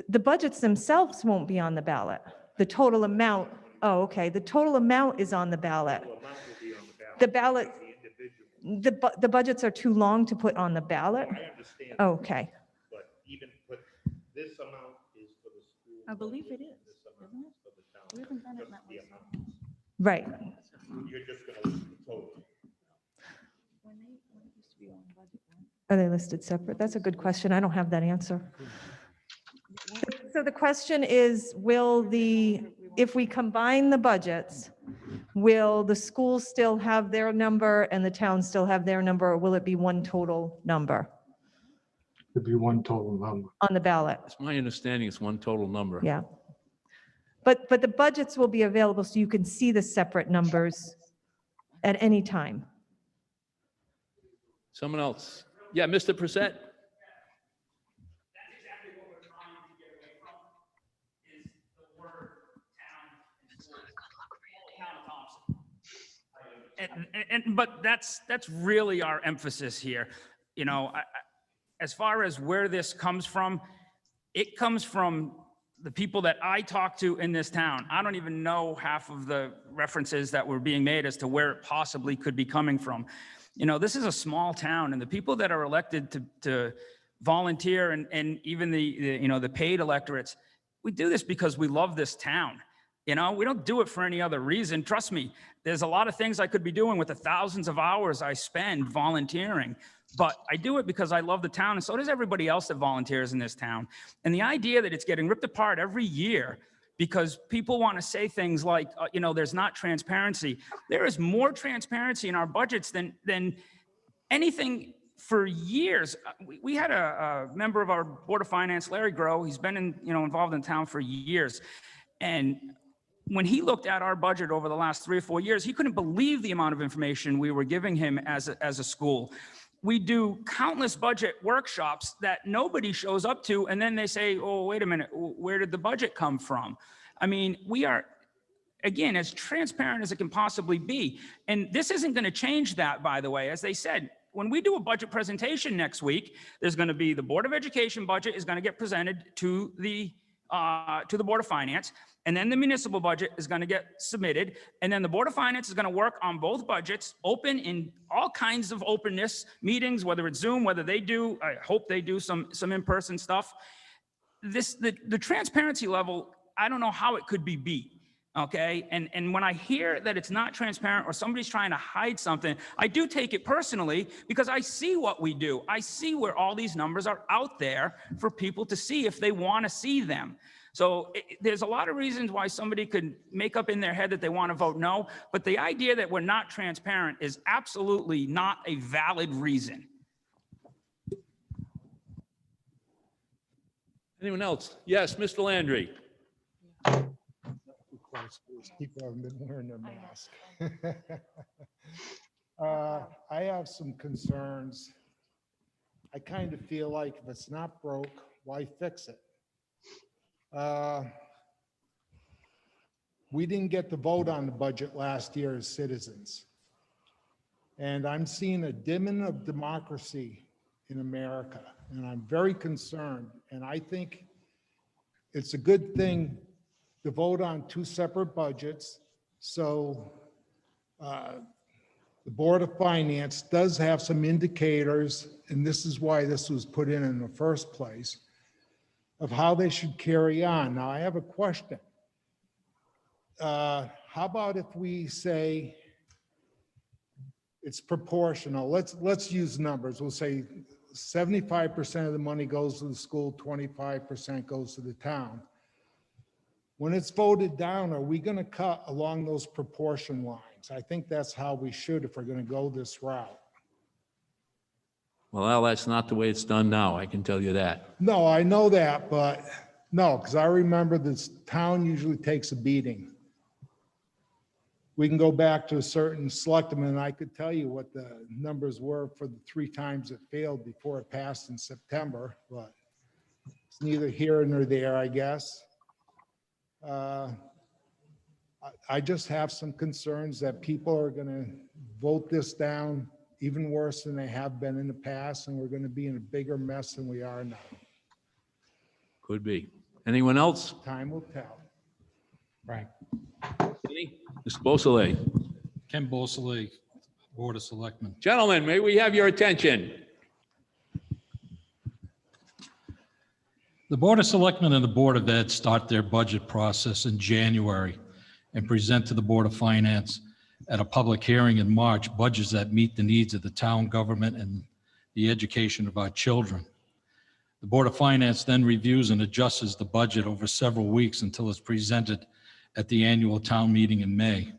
The budgets themselves won't be on the ballot. The total amount, oh, okay, the total amount is on the ballot. The ballot, the budgets are too long to put on the ballot?
I understand.
Okay,
But this amount is for the school.
I believe it is,
This amount is for the town.
We haven't done it
Just
that
the
way.
amount.
right.
You're just gonna list the total.
Are they listed separate? That's a good question. I don't have that answer. So the question is, if we combine the budgets, will the schools still have their number and the town still have their number, or will it be one total number
It'd be one total number.
on the ballot?
It's my understanding it's one total number.
Yeah. But the budgets will be available so you can see the separate numbers at any time.
Someone else? Yeah, Mr. Brissette?
But that's really our emphasis here. You know, as far as where this comes from, it comes from the people that I talk to in this town. I don't even know half of the references that were being made as to where it possibly could be coming from. You know, this is a small town, and the people that are elected to volunteer and even the paid electorates, we do this because we love this town. You know, we don't do it for any other reason. Trust me, there's a lot of things I could be doing with the thousands of hours I spend volunteering, but I do it because I love the town, and so does everybody else that volunteers in this town. And the idea that it's getting ripped apart every year because people want to say things like, there's not transparency. There is more transparency in our budgets than anything for years. We had a member of our Board of Finance, Larry Groh. He's been involved in town for years. And when he looked at our budget over the last 3 or 4 years, he couldn't believe the amount of information we were giving him as a school. We do countless budget workshops that nobody shows up to, and then they say, oh, wait a minute, where did the budget come from? I mean, we are, again, as transparent as it can possibly be. And this isn't going to change that, by the way. As they said, when we do a budget presentation next week, there's going to be the Board of Education budget is going to get presented to the Board of Finance, and then the municipal budget is going to get submitted, and then the Board of Finance is going to work on both budgets, open in all kinds of openness meetings, whether it's Zoom, whether they do, I hope they do some in-person stuff. The transparency level, I don't know how it could be beat. Okay, and when I hear that it's not transparent or somebody's trying to hide something, I do take it personally because I see what we do. I see where all these numbers are out there for people to see if they want to see them. So there's a lot of reasons why somebody could make up in their head that they want to vote no, but the idea that we're not transparent is absolutely not a valid reason.
Anyone else? Yes, Mr. Landry.
Those people haven't been wearing their mask. I have some concerns. I kind of feel like if it's not broke, why fix it? We didn't get to vote on the budget last year as citizens. And I'm seeing a dimming of democracy in America, and I'm very concerned. And I think it's a good thing to vote on two separate budgets. So the Board of Finance does have some indicators, and this is why this was put in the first place, of how they should carry on. Now, I have a question. How about if we say it's proportional? Let's use numbers. We'll say 75% of the money goes to the school, 25% goes to the town. When it's voted down, are we going to cut along those proportion lines? I think that's how we should if we're going to go this route.
Well, Al, that's not the way it's done now, I can tell you that.
No, I know that, but no, because I remember this town usually takes a beating. We can go back to a certain selectman, and I could tell you what the numbers were for the 3 times it failed before it passed in September, but it's neither here nor there, I guess. I just have some concerns that people are going to vote this down even worse than they have been in the past, and we're going to be in a bigger mess than we are now.
Could be. Anyone else?
Time will tell.
Frank.
Any? Mr. Beausoleil.
Ken Beausoleil, Board of Selectmen.
Gentlemen, may we have your attention?
The Board of Selectmen and the Board of Ed start their budget process in January and present to the Board of Finance at a public hearing in March budgets that meet the needs of the town government and the education of our children. The Board of Finance then reviews and adjusts the budget over several weeks until it's presented at the annual town meeting in May.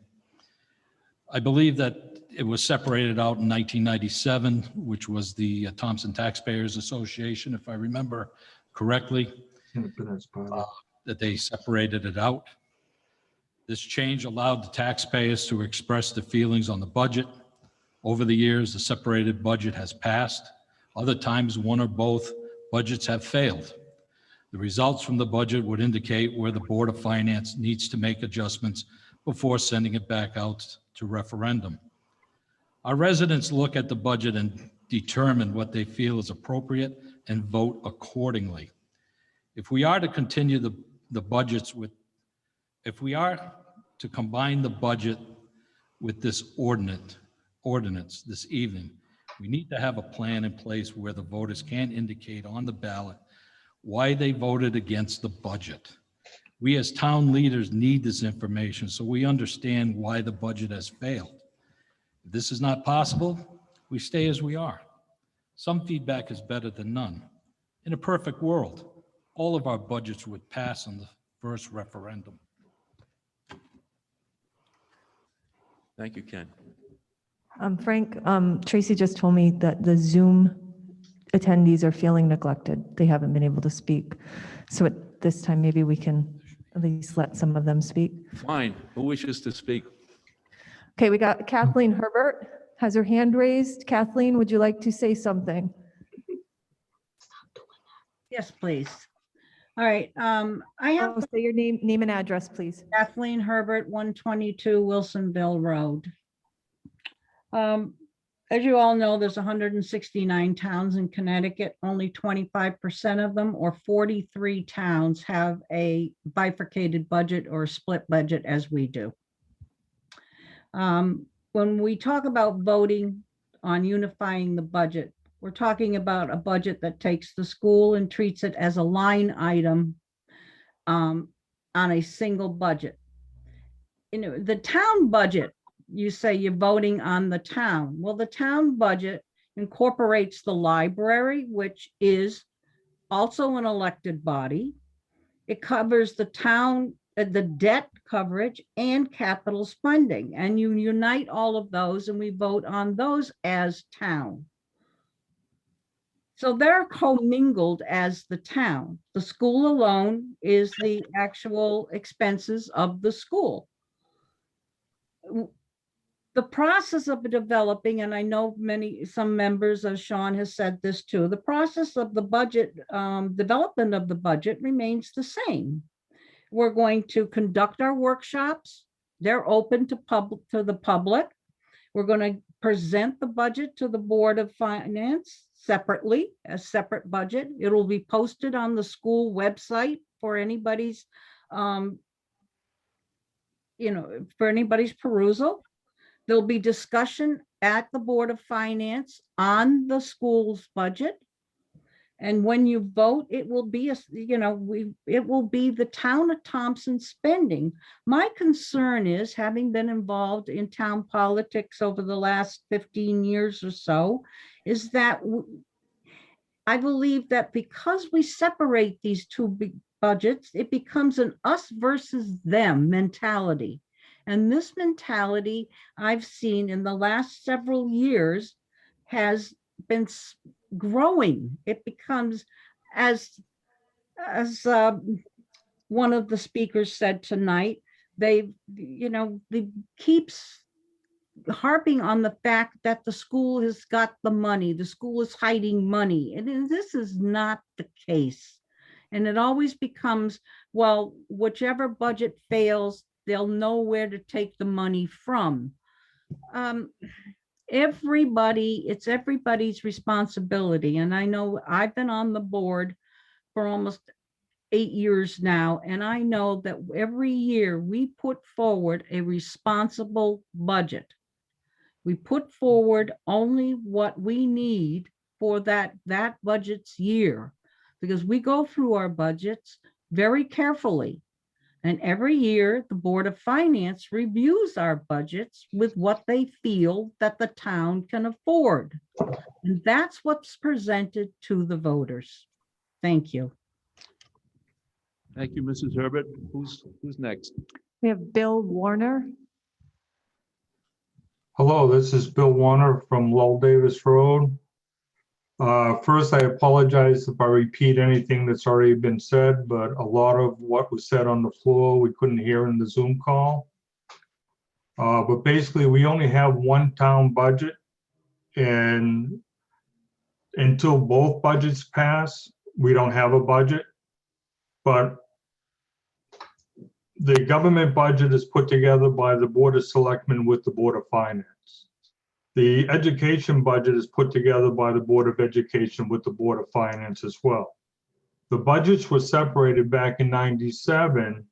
I believe that it was separated out in 1997, which was the Thompson Taxpayers Association, if I remember correctly, that they separated it out. This change allowed the taxpayers to express their feelings on the budget. Over the years, the separated budget has passed. Other times, one or both budgets have failed. The results from the budget would indicate where the Board of Finance needs to make adjustments before sending it back out to referendum. Our residents look at the budget and determine what they feel is appropriate and vote accordingly. If we are to continue the budgets with, if we are to combine the budget with this ordinance this evening, we need to have a plan in place where the voters can indicate on the ballot why they voted against the budget. We as town leaders need this information so we understand why the budget has failed. If this is not possible, we stay as we are. Some feedback is better than none. In a perfect world, all of our budgets would pass on the first referendum.
Thank you, Ken.
Frank, Tracy just told me that the Zoom attendees are feeling neglected. They haven't been able to speak. So at this time, maybe we can at least let some of them speak.
Fine. Who wishes to speak?
Okay, we got Kathleen Herbert has her hand raised. Kathleen, would you like to say something?
Yes, please. All right. I have
Say your name and address, please.
Kathleen Herbert, 122 Wilsonville Road. As you all know, there's 169 towns in Connecticut. Only 25% of them, or 43 towns, have a bifurcated budget or a split budget as we do. When we talk about voting on unifying the budget, we're talking about a budget that takes the school and treats it as a line item on a single budget. You know, the town budget, you say you're voting on the town. Well, the town budget incorporates the library, which is also an elected body. It covers the town, the debt coverage and capital spending, and you unite all of those and we vote on those as town. So they're commingled as the town. The school alone is the actual expenses of the school. The process of developing, and I know some members of Sean has said this too, the process of the budget, development of the budget remains the same. We're going to conduct our workshops. They're open to the public. We're going to present the budget to the Board of Finance separately, a separate budget. It'll be posted on the school website for anybody's, for anybody's perusal. There'll be discussion at the Board of Finance on the school's budget. And when you vote, it will be, it will be the town of Thompson spending. My concern is, having been involved in town politics over the last 15 years or so, is that I believe that because we separate these two big budgets, it becomes an us versus them mentality. And this mentality I've seen in the last several years has been growing. It becomes, as one of the speakers said tonight, they keeps harping on the fact that the school has got the money, the school is hiding money. And this is not the case. And it always becomes, well, whichever budget fails, they'll know where to take the money from. It's everybody's responsibility. And I know I've been on the board for almost 8 years now, and I know that every year we put forward a responsible budget. We put forward only what we need for that budget's year, because we go through our budgets very carefully. And every year, the Board of Finance reviews our budgets with what they feel that the town can afford. And that's what's presented to the voters. Thank you.
Thank you, Mrs. Herbert. Who's next?
We have Bill Warner.
Hello, this is Bill Warner from Lowell Davis Road. First, I apologize if I repeat anything that's already been said, but a lot of what was said on the floor, we couldn't hear in the Zoom call. But basically, we only have one town budget, and until both budgets pass, we don't have a budget. But the government budget is put together by the Board of Selectmen with the Board of Finance. The education budget is put together by the Board of Education with the Board of Finance as well. The budgets were separated back in '97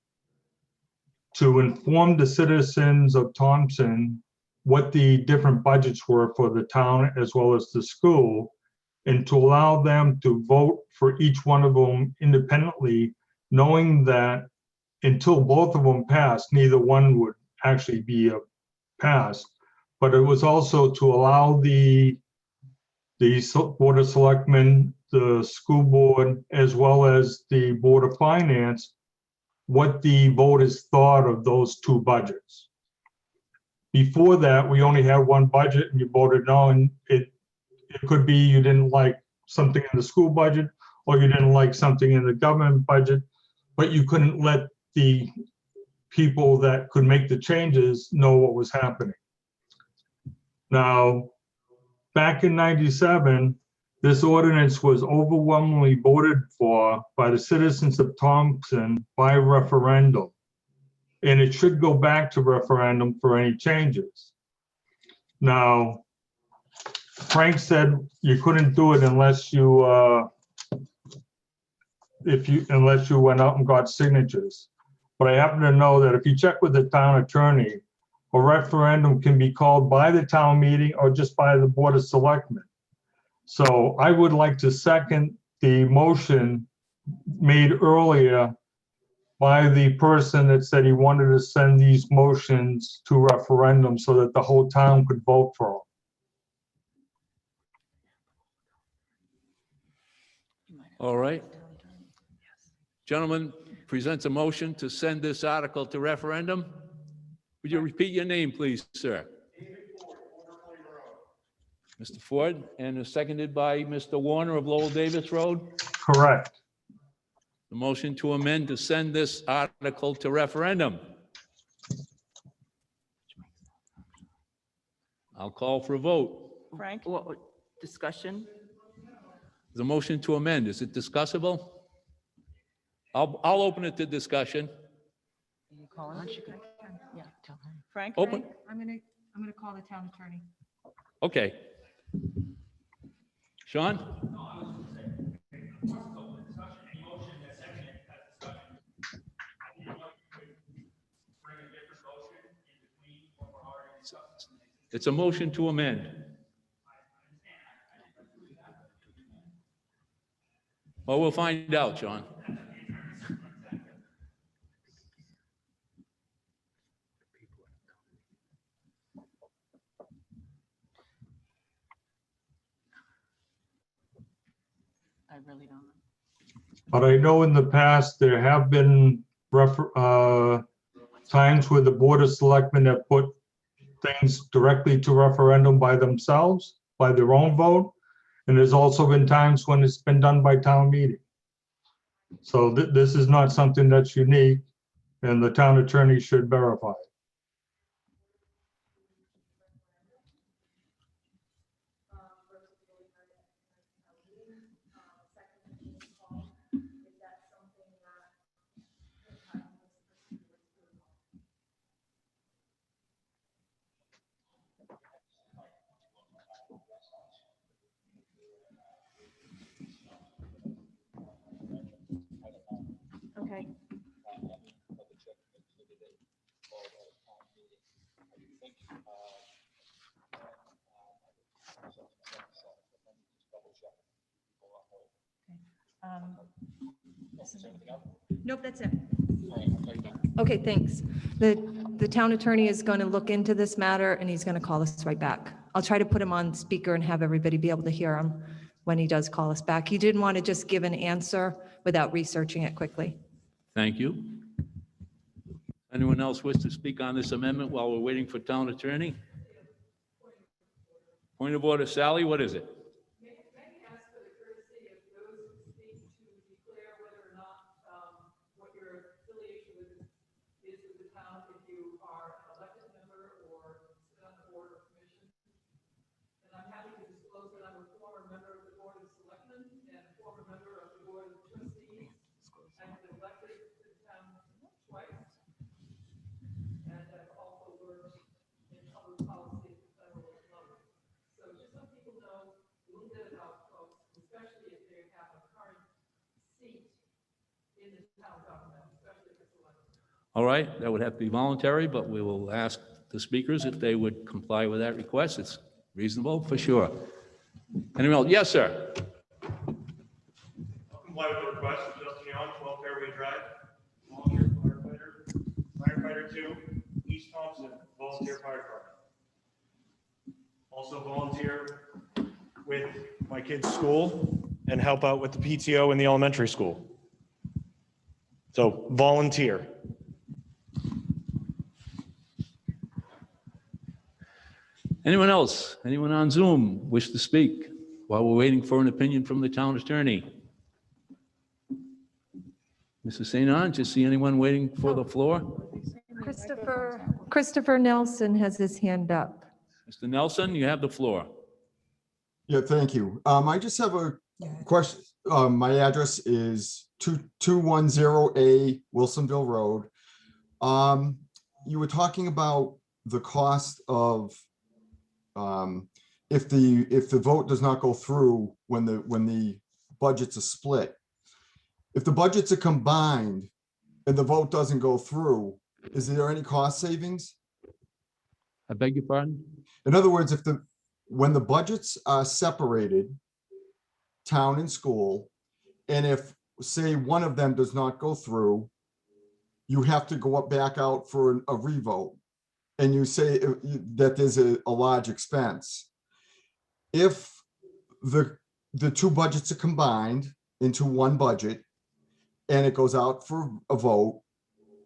to inform the citizens of Thompson what the different budgets were for the town as well as the school, and to allow them to vote for each one of them independently, knowing that until both of them passed, neither one would actually be passed. But it was also to allow the Board of Selectmen, the school board, as well as the Board of Finance, what the voters thought of those two budgets. Before that, we only had one budget and you voted no, and it could be you didn't like something in the school budget or you didn't like something in the government budget, but you couldn't let the people that could make the changes know what was happening. Now, back in '97, this ordinance was overwhelmingly voted for by the citizens of Thompson by referendum. And it should go back to referendum for any changes. Now, Frank said you couldn't do it unless you went out and got signatures. But I happen to know that if you check with the town attorney, a referendum can be called by the town meeting or just by the Board of Selectmen. So I would like to second the motion made earlier by the person that said he wanted to send these motions to referendum so that the whole town could vote for them.
All right. Gentleman presents a motion to send this article to referendum. Would you repeat your name, please, sir? Mr. Ford, and is seconded by Mr. Warner of Lowell Davis Road.
Correct.
The motion to amend to send this article to referendum. I'll call for a vote.
Frank?
Discussion?
The motion to amend, is it discussable? I'll open it to discussion.
Frank?
Open,
I'm gonna call the town attorney.
okay. Sean? It's a motion to amend. Well, we'll find out, Sean.
I really don't know.
But I know in the past, there have been times where the Board of Selectmen have put things directly to referendum by themselves, by their own vote. And there's also been times when it's been done by town meeting. So this is not something that's unique, and the town attorney should verify.
Okay. Nope, that's it. Okay, thanks. The town attorney is going to look into this matter, and he's going to call us right back. I'll try to put him on speaker and have everybody be able to hear him when he does call us back. He didn't want to just give an answer without researching it quickly.
Thank you. Anyone else wish to speak on this amendment while we're waiting for town attorney? Point of order, Sally, what is it? All right, that would have to be voluntary, but we will ask the speakers if they would comply with that request. It's reasonable, for sure. Anyone else? Yes, sir.
I'll comply with the request. Justin Young, 12 Fairway Drive, volunteer firefighter 2, East Thompson, volunteer fire department.
Also volunteer with my kids' school and help out with the PTO in the elementary school. So volunteer.
Anyone else? Anyone on Zoom wish to speak while we're waiting for an opinion from the town attorney? Mrs. St. Ange, you see anyone waiting for the floor?
Christopher Nelson has his hand up.
Mr. Nelson, you have the floor.
Yeah, thank you. I just have a question. My address is 210A Wilsonville Road. You were talking about the cost of if the vote does not go through when the budgets are split. If the budgets are combined and the vote doesn't go through, is there any cost savings?
I beg your pardon?
In other words, when the budgets are separated, town and school, and if, say, one of them does not go through, you have to go back out for a revote, and you say that there's a large expense. If the two budgets are combined into one budget, and it goes out for a vote,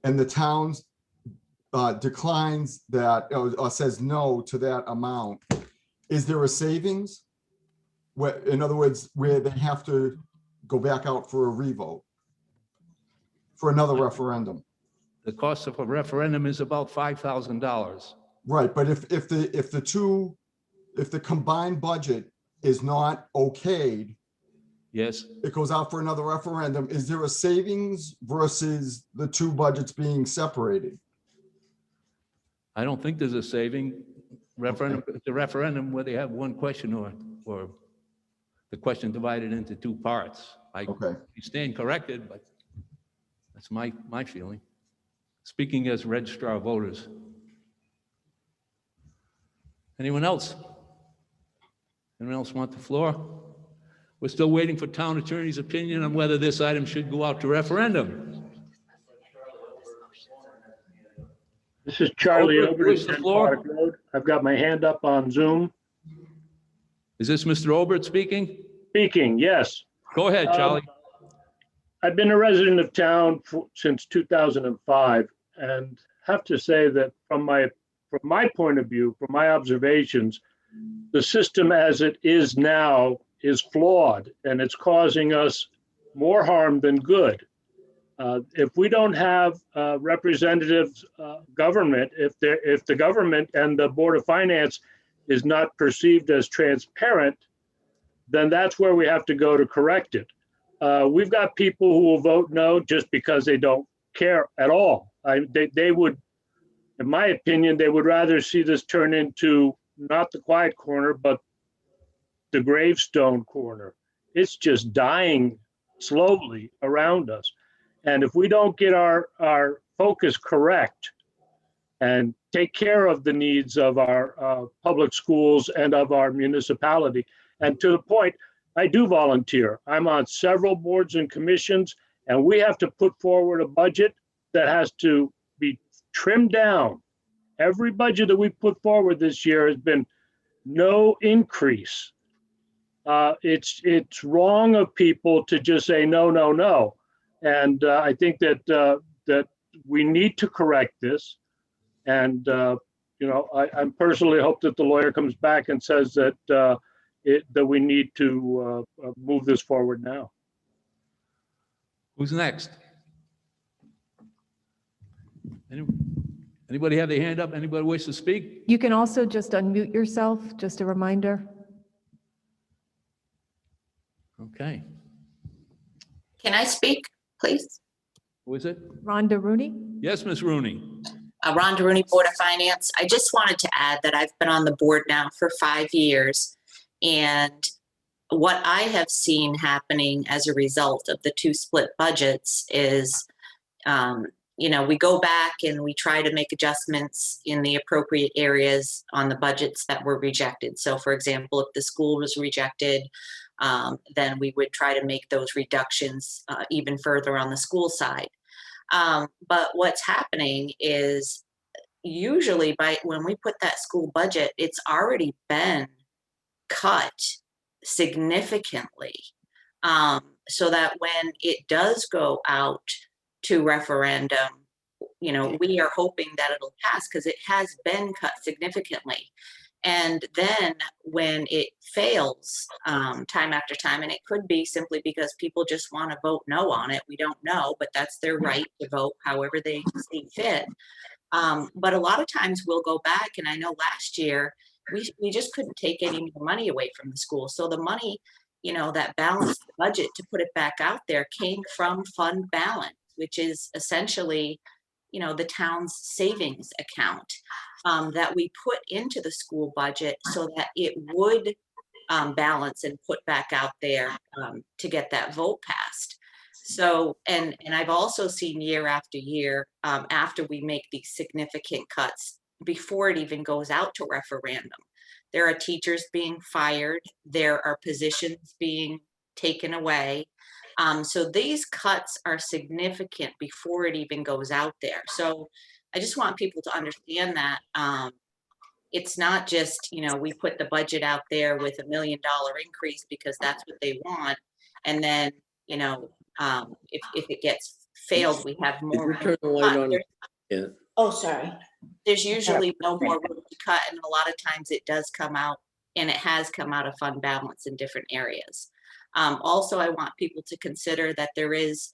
and the town declines that or says no to that amount, is there a savings? Where, in other words, where they have to go back out for a revote? For another referendum?
The cost of a referendum is about $5,000.
Right, but if the combined budget is not okayed,
Yes,
it goes out for another referendum, is there a savings versus the two budgets being separated?
I don't think there's a saving. Referendum, the referendum where they have one question or the question divided into two parts. I stand corrected, but that's my feeling. Speaking as registrar of voters. Anyone else? Anyone else want the floor? We're still waiting for town attorney's opinion on whether this item should go out to referendum.
This is Charlie
Obert,
Obert.
wish
at
the
10
floor?
Park Road. I've got my hand up on Zoom.
Is this Mr. Obert speaking?
Speaking, yes.
Go ahead, Charlie.
I've been a resident of town since 2005, and have to say that from my point of view, from my observations, the system as it is now is flawed, and it's causing us more harm than good. If we don't have representative government, if the government and the Board of Finance is not perceived as transparent, then that's where we have to go to correct it. We've got people who will vote no just because they don't care at all. They would, in my opinion, they would rather see this turn into not the quiet corner, but the gravestone corner. It's just dying slowly around us. And if we don't get our focus correct and take care of the needs of our public schools and of our municipality, and to the point, I do volunteer. I'm on several boards and commissions, and we have to put forward a budget that has to be trimmed down. Every budget that we put forward this year has been no increase. It's wrong of people to just say no, no, no. And I think that we need to correct this. And I personally hope that the lawyer comes back and says that that we need to move this forward now.
Who's next? Anybody have their hand up? Anybody wish to speak?
You can also just unmute yourself, just a reminder.
Okay.
Can I speak, please?
Who is it?
Rhonda Rooney?
Yes, Ms. Rooney.
Rhonda Rooney, Board of Finance. I just wanted to add that I've been on the board now for 5 years. And what I have seen happening as a result of the two split budgets is, we go back and we try to make adjustments in the appropriate areas on the budgets that were rejected. So for example, if the school was rejected, then we would try to make those reductions even further on the school side. But what's happening is usually when we put that school budget, it's already been cut significantly, so that when it does go out to referendum, we are hoping that it'll pass because it has been cut significantly. And then when it fails time after time, and it could be simply because people just want to vote no on it, we don't know, but that's their right to vote however they see fit. But a lot of times we'll go back, and I know last year we just couldn't take any more money away from the school. So the money, that balanced the budget to put it back out there came from fund balance, which is essentially, the town's savings account that we put into the school budget so that it would balance and put back out there to get that vote passed. So, and I've also seen year after year, after we make these significant cuts, before it even goes out to referendum, there are teachers being fired, there are positions being taken away. So these cuts are significant before it even goes out there. So I just want people to understand that it's not just, we put the budget out there with $1 million increase because that's what they want. And then, if it gets failed, we have more.
Turn the light on. Yeah.
Oh, sorry. There's usually no more room to cut, and a lot of times it does come out and it has come out of fund balance in different areas. Also, I want people to consider that there is,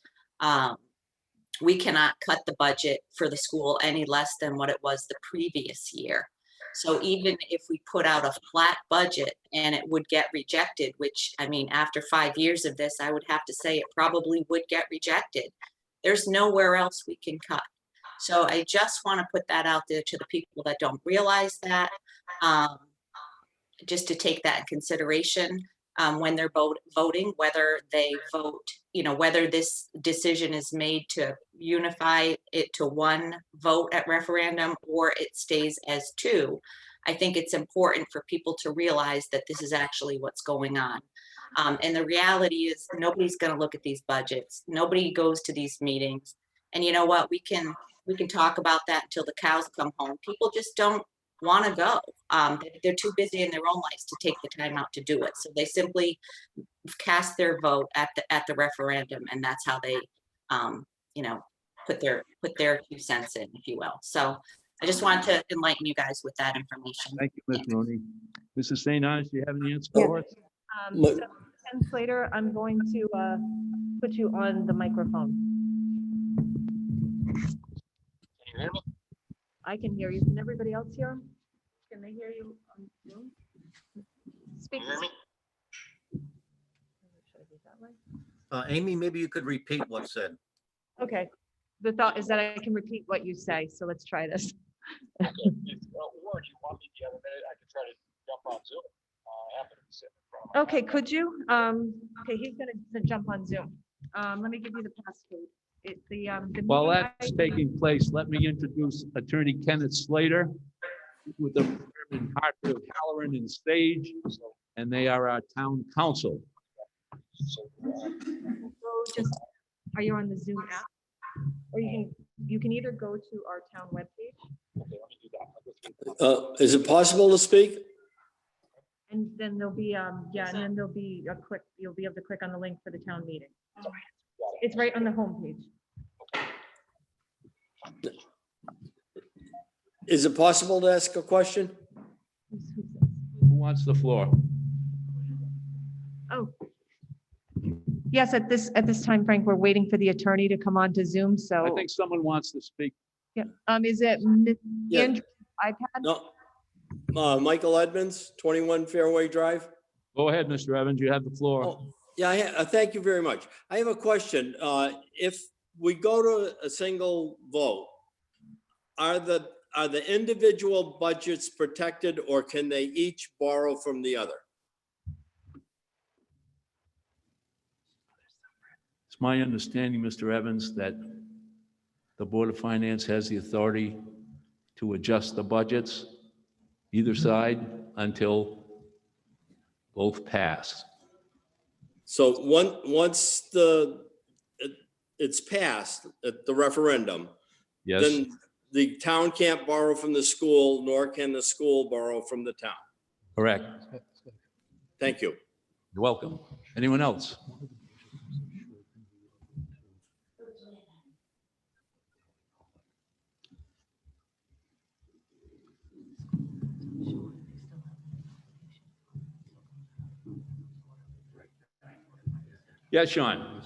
we cannot cut the budget for the school any less than what it was the previous year. So even if we put out a flat budget and it would get rejected, which, I mean, after 5 years of this, I would have to say it probably would get rejected. There's nowhere else we can cut. So I just want to put that out there to the people that don't realize that, just to take that in consideration when they're voting, whether they vote, you know, whether this decision is made to unify it to one vote at referendum or it stays as two. I think it's important for people to realize that this is actually what's going on. And the reality is nobody's going to look at these budgets. Nobody goes to these meetings. And you know what? We can talk about that until the cows come home. People just don't want to go. They're too busy in their own lives to take the time out to do it. So they simply cast their vote at the referendum, and that's how they, you know, put their 2 cents in, if you will. So I just wanted to enlighten you guys with that information.
Thank you, Ms. Rooney. Mrs. St. Ange, do you have any answer
Yeah.
for us?
So, Ken Slater, I'm going to put you on the microphone.
Can you hear me?
I can hear you. Can everybody else hear him? Can they hear you on Zoom? Speak.
Can you hear me?
Should I be that way?
Amy, maybe you could repeat what's said.
Okay. The thought is that I can repeat what you say, so let's try this.
Okay. Or do you want me the other minute? I could try to jump on Zoom. I happen to be sitting in front of my
Okay, could you? Okay, he's gonna jump on Zoom. Let me give you the passcode. It's the
While
meeting
that's
ID-
taking place, let me introduce Attorney Kenneth Slater with the firm in Hartford, Halloran and Stage, and they are our town council.
So just, are you on the Zoom app? Or you can either go to our town webpage,
Is it possible to speak?
and then there'll be, yeah, and then there'll be a click, you'll be able to click on the link for the town meeting. It's right on the homepage.
Is it possible to ask a question?
Who wants the floor?
Oh. Yes, at this time, Frank, we're waiting for the attorney to come on to Zoom, so.
I think someone wants to speak.
Yeah, is it Ms.
Yeah.
Andrew iPad?
No. Michael Edmonds, 21 Fairway Drive.
Go ahead, Mr. Evans, you have the floor.
Oh, yeah, thank you very much. I have a question. If we go to a single vote, are the individual budgets protected, or can they each borrow from the other?
It's my understanding, Mr. Evans, that the Board of Finance has the authority to adjust the budgets, either side, until both pass.
So once it's passed at the referendum,
Yes,
then the town can't borrow from the school, nor can the school borrow from the town.
correct.
Thank you.
You're welcome. Anyone else? Yes, Sean.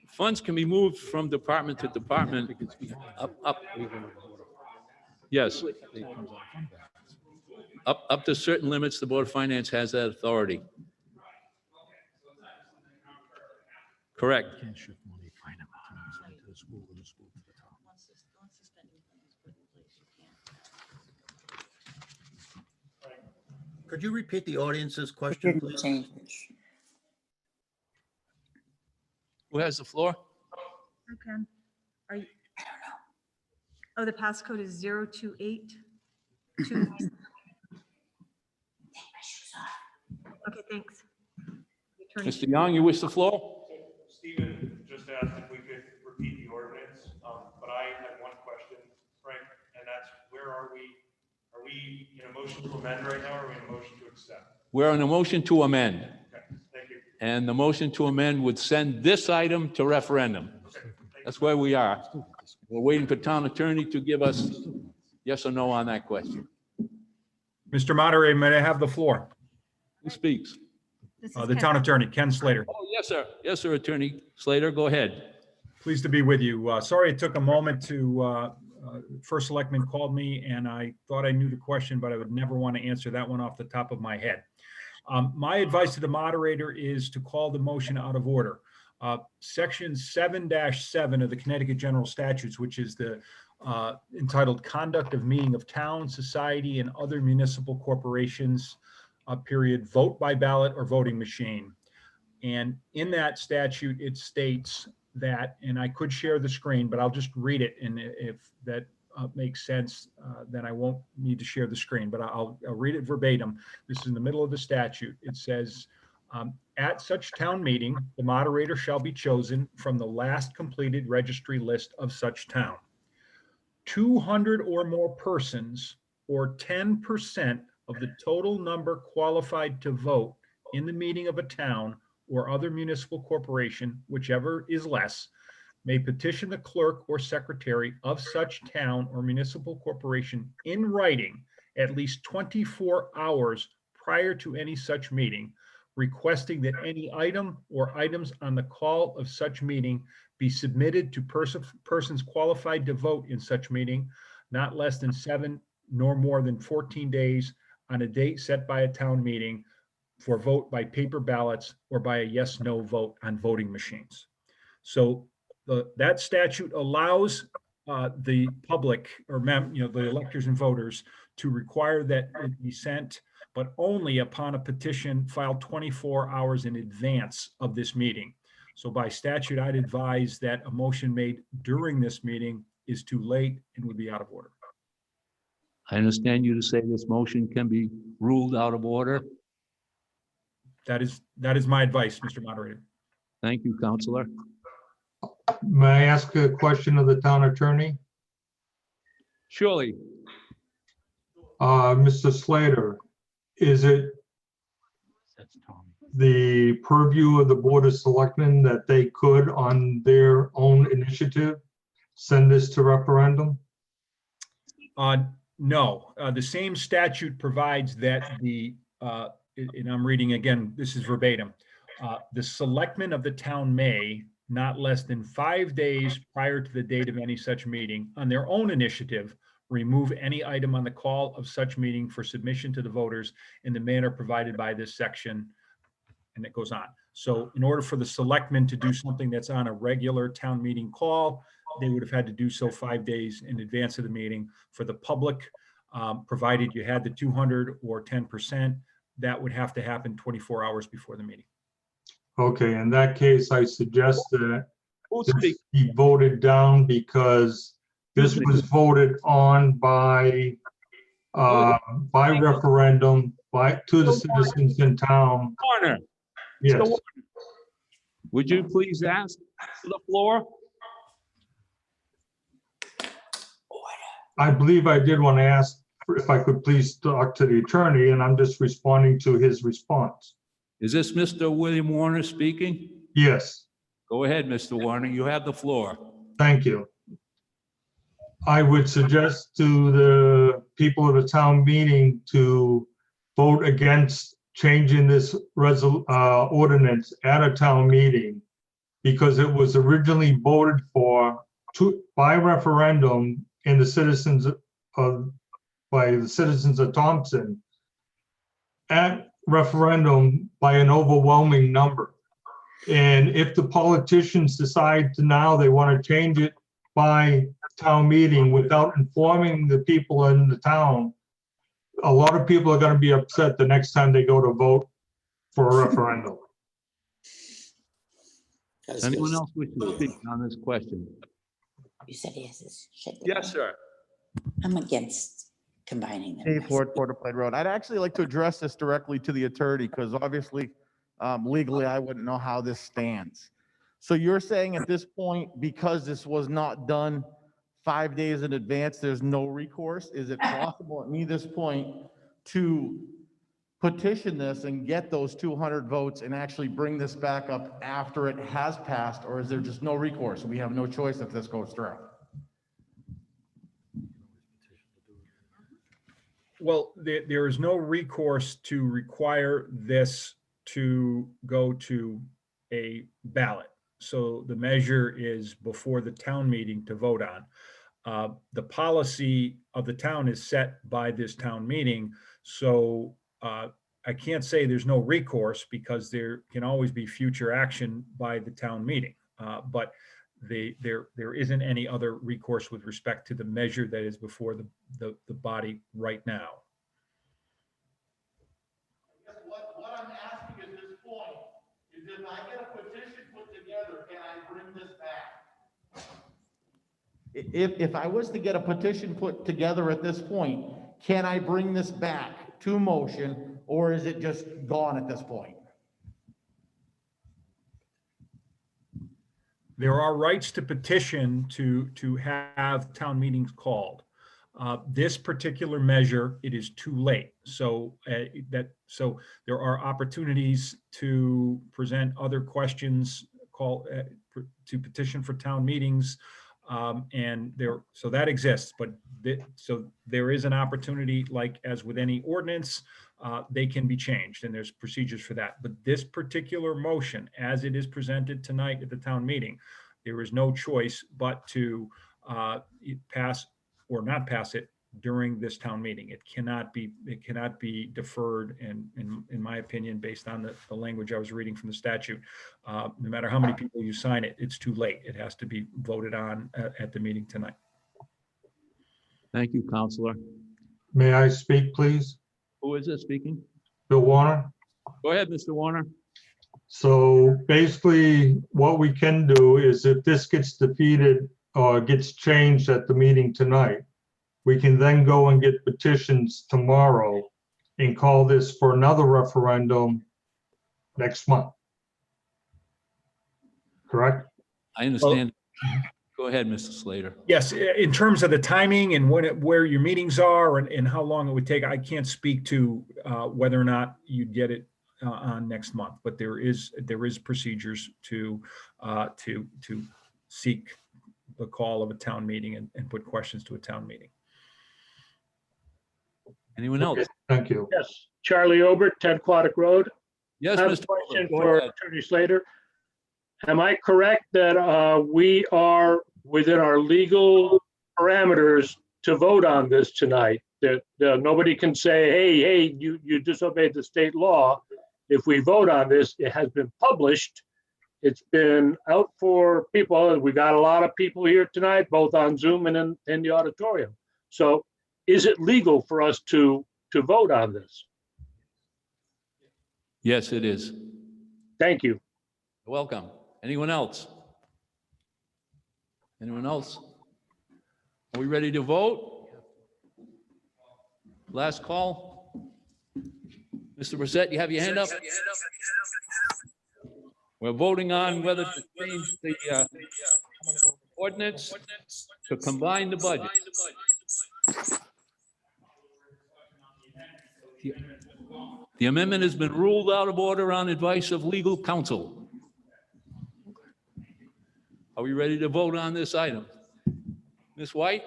Funds can be moved from department to department. Up. Yes. Up to certain limits, the Board of Finance has that authority. Correct.
Could you repeat the audience's question, please?
Who has the floor?
Okay. Are you? I don't know. Oh, the passcode is 028. Okay, thanks. Attorney-
Mr. Young, you wish the floor?
Stephen just asked if we could repeat the ordinance, but I had one question, Frank, and that's where are we? Are we in a motion to amend right now, or are we in a motion to accept?
We're on a motion to amend.
Okay, thank you.
And the motion to amend would send this item to referendum. That's where we are. We're waiting for town attorney to give us yes or no on that question.
Mr. Moderator, may I have the floor?
Who speaks?
The town attorney, Ken Slater.
Oh, yes, sir. Yes, sir, Attorney Slater, go ahead.
Pleased to be with you. Sorry it took a moment to, First Selectman called me and I thought I knew the question, but I would never want to answer that one off the top of my head. My advice to the moderator is to call the motion out of order. Section 7-7 of the Connecticut General Statutes, which is the entitled Conduct of Meeting of Town, Society, and Other Municipal Corporations, period, vote by ballot or voting machine. And in that statute, it states that, and I could share the screen, but I'll just read it. And if that makes sense, then I won't need to share the screen, but I'll read it verbatim. This is in the middle of the statute. It says, at such town meeting, the moderator shall be chosen from the last completed registry list of such town. 200 or more persons or 10% of the total number qualified to vote in the meeting of a town or other municipal corporation, whichever is less, may petition the clerk or secretary of such town or municipal corporation in writing at least 24 hours prior to any such meeting, requesting that any item or items on the call of such meeting be submitted to persons qualified to vote in such meeting, not less than 7 nor more than 14 days on a date set by a town meeting for vote by paper ballots or by a yes/no vote on voting machines. So that statute allows the public or the electors and voters to require that it be sent, but only upon a petition filed 24 hours in advance of this meeting. So by statute, I'd advise that a motion made during this meeting is too late and would be out of order.
I understand you to say this motion can be ruled out of order.
That is my advice, Mr. Moderator.
Thank you, Counselor.
May I ask a question of the town attorney?
Surely.
Mr. Slater, is it the purview of the Board of Selectmen that they could, on their own initiative, send this to referendum?
No, the same statute provides that and I'm reading again, this is verbatim. The selectmen of the town may, not less than 5 days prior to the date of any such meeting, on their own initiative, remove any item on the call of such meeting for submission to the voters in the manner provided by this section, and it goes on. So in order for the selectmen to do something that's on a regular town meeting call, they would have had to do so 5 days in advance of the meeting. For the public, provided you had the 200 or 10%, that would have to happen 24 hours before the meeting.
Okay, in that case, I suggest that this be voted down because this was voted on by referendum to the citizens in town.
Warner.
Yes.
Warner, would you please ask for the floor?
I believe I did want to ask if I could please talk to the attorney, and I'm just responding to his response.
Is this Mr. William Warner speaking?
Yes.
Go ahead, Mr. Warner. You have the floor.
Thank you. I would suggest to the people of the town meeting to vote against changing this ordinance at a town meeting because it was originally voted for by referendum in the citizens by the citizens of Thompson at referendum by an overwhelming number. And if the politicians decide to now they want to change it by town meeting without informing the people in the town, a lot of people are going to be upset the next time they go to vote for a referendum.
Anyone else wish to speak on this question?
You said yes.
Yes, sir.
I'm against combining them.
Dave Ford, Porter Plain Road. I'd actually like to address this directly to the attorney because obviously, legally, I wouldn't know how this stands. So you're saying at this point, because this was not done 5 days in advance, there's no recourse? Is it possible at this point to petition this and get those 200 votes and actually bring this back up after it has passed, or is there just no recourse? We have no choice if this goes through.
Well, there is no recourse to require this to go to a ballot. So the measure is before the town meeting to vote on. The policy of the town is set by this town meeting. So I can't say there's no recourse because there can always be future action by the town meeting. But there isn't any other recourse with respect to the measure that is before the body right now.
What I'm asking at this point is if I get a petition put together, can I bring this back? If I was to get a petition put together at this point, can I bring this back to motion, or is it just gone at this point?
There are rights to petition to have town meetings called. This particular measure, it is too late. So so there are opportunities to present other questions, to petition for town meetings, so that exists. But so there is an opportunity, like as with any ordinance, they can be changed, and there's procedures for that. But this particular motion, as it is presented tonight at the town meeting, there is no choice but to pass or not pass it during this town meeting. It cannot be deferred, and in my opinion, based on the language I was reading from the statute, no matter how many people you sign it, it's too late. It has to be voted on at the meeting tonight.
Thank you, Counselor.
May I speak, please?
Who is it speaking?
Bill Warner.
Go ahead, Mr. Warner.
So basically, what we can do is if this gets defeated or gets changed at the meeting tonight, we can then go and get petitions tomorrow and call this for another referendum next month. Correct?
I understand. Go ahead, Mr. Slater.
Yes, in terms of the timing and where your meetings are and how long it would take, I can't speak to whether or not you'd get it on next month, but there is procedures to seek the call of a town meeting and put questions to a town meeting.
Anyone else?
Okay, thank you.
Yes, Charlie Obert, 10 Aquatic Road.
Yes,
I have a
Mr.
question
Go
for
ahead.
Attorney Slater. Am I correct that we are within our legal parameters to vote on this tonight? That nobody can say, hey, you disobeyed the state law. If we vote on this, it has been published. It's been out for people. We got a lot of people here tonight, both on Zoom and in the auditorium. So is it legal for us to vote on this?
Yes, it is.
Thank you.
You're welcome. Anyone else? Anyone else? Are we ready to vote? Last call. Mr. Brissette, you have your hand up? We're voting on whether to change the ordinance to combine the budget. The amendment has been ruled out of order on advice of legal counsel. Are we ready to vote on this item? Ms. White?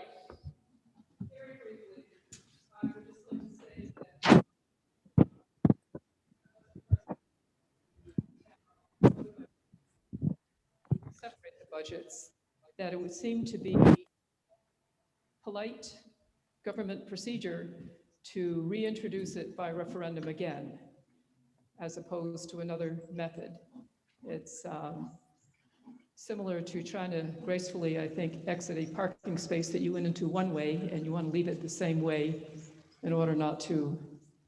Separate the budgets, that it would seem to be polite government procedure to reintroduce it by referendum again, as opposed to another method. It's similar to trying to gracefully, I think, exit a parking space that you went into one way and you want to leave it the same way in order not to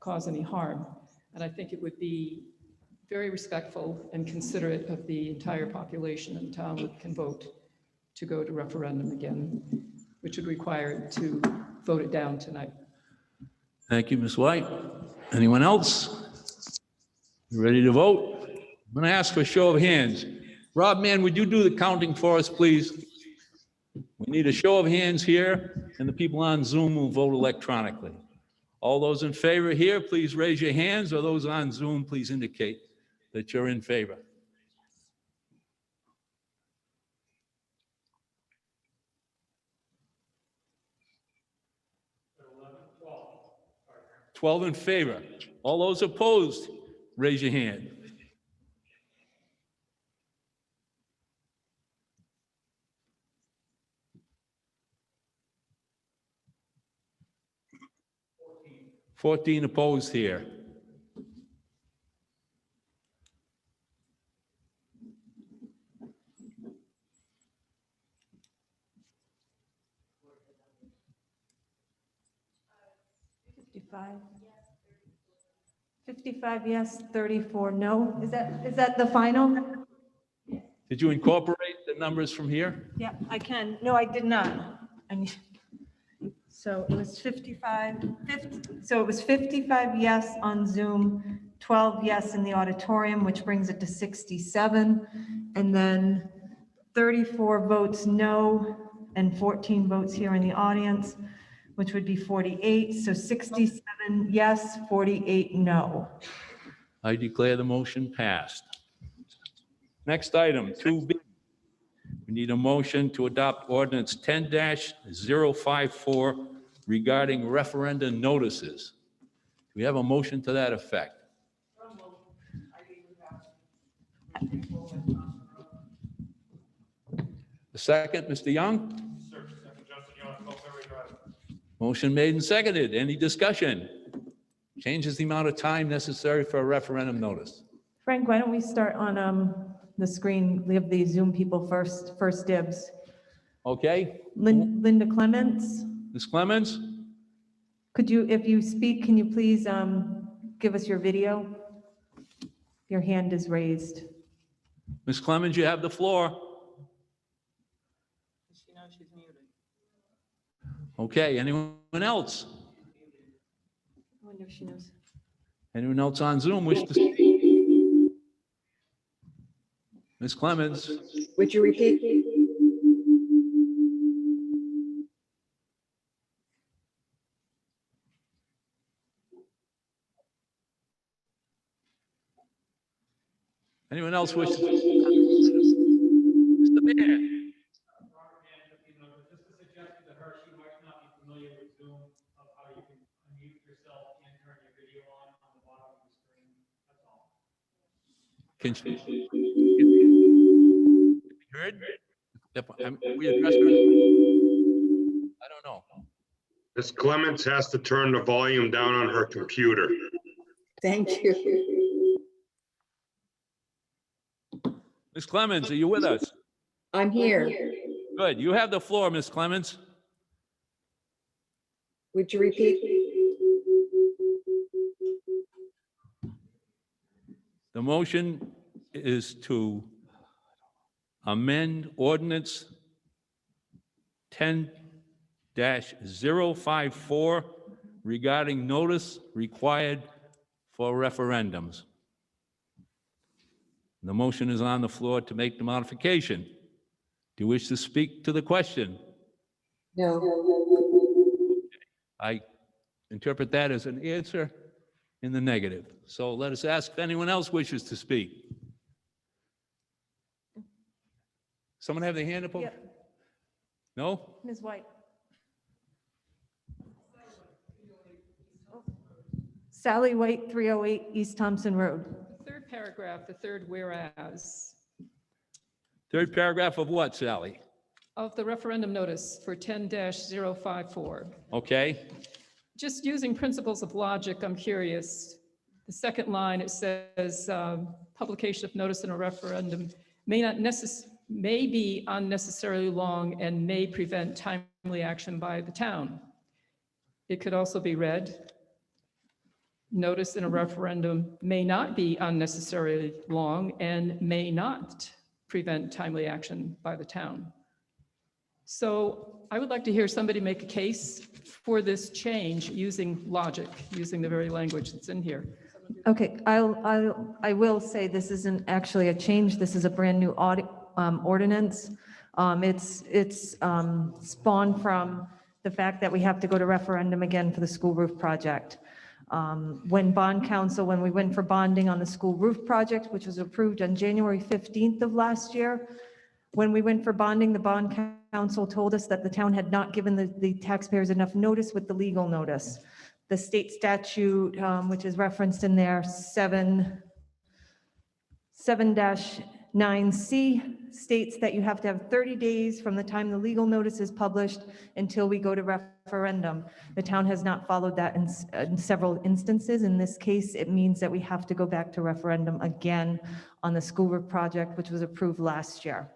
cause any harm. And I think it would be very respectful and considerate of the entire population in town that can vote to go to referendum again, which would require it to vote it down tonight.
Thank you, Ms. White. Anyone else? You ready to vote? I'm going to ask for a show of hands. Rob, man, would you do the counting for us, please? We need a show of hands here, and the people on Zoom will vote electronically. All those in favor here, please raise your hands, or those on Zoom, please indicate that you're in favor. Twelve in favor. All those opposed, raise your hand. Fourteen opposed here.
Fifty-five yes, 34 no. Is that the final?
Did you incorporate the numbers from here?
Yeah, I can. No, I did not. So it was 55 yes on Zoom, 12 yes in the auditorium, which brings it to 67. And then 34 votes no and 14 votes here in the audience, which would be 48. So 67 yes, 48 no.
I declare the motion passed. Next item, 2B. We need a motion to adopt ordinance 10-054 regarding referendum notices. Do we have a motion to that effect? The second, Mr. Young? Motion made and seconded. Any discussion? Changes the amount of time necessary for a referendum notice.
Frank, why don't we start on the screen? We have the Zoom people first dibs.
Okay,
Linda Clements,
Ms. Clemens?
could you, if you speak, can you please give us your video? Your hand is raised.
Ms. Clemens, you have the floor. Okay, anyone else?
I wonder if she knows.
Anyone else on Zoom wish to speak? Ms. Clemens?
Would you repeat?
Anyone else wish to? Mr. Mayor? Can she be heard? We addressed her. I don't know.
Ms. Clements has to turn the volume down on her computer.
Thank you.
Ms. Clemens, are you with us?
I'm here.
Good. You have the floor, Ms. Clemens.
Would you repeat?
The motion is to amend ordinance 10-054 regarding notice required for referendums. The motion is on the floor to make the modification. Do you wish to speak to the question?
No.
I interpret that as an answer in the negative. So let us ask if anyone else wishes to speak. Someone have their hand up?
Yep.
No?
Ms. White. Sally White, 308 East Thompson Road.
Third paragraph, the third whereas
Third paragraph of what, Sally?
of the referendum notice for 10-054.
Okay,
Just using principles of logic, I'm curious. The second line, it says, publication of notice in a referendum may be unnecessarily long and may prevent timely action by the town. It could also be read, notice in a referendum may not be unnecessarily long and may not prevent timely action by the town. So I would like to hear somebody make a case for this change using logic, using the very language that's in here.
Okay, I will say this isn't actually a change. This is a brand new ordinance. It's spawned from the fact that we have to go to referendum again for the school roof project. When bond council, when we went for bonding on the school roof project, which was approved on January 15th of last year, when we went for bonding, the bond council told us that the town had not given the taxpayers enough notice with the legal notice. The state statute, which is referenced in there, 7-9C, states that you have to have 30 days from the time the legal notice is published until we go to referendum. The town has not followed that in several instances. In this case, it means that we have to go back to referendum again on the school roof project, which was approved last year.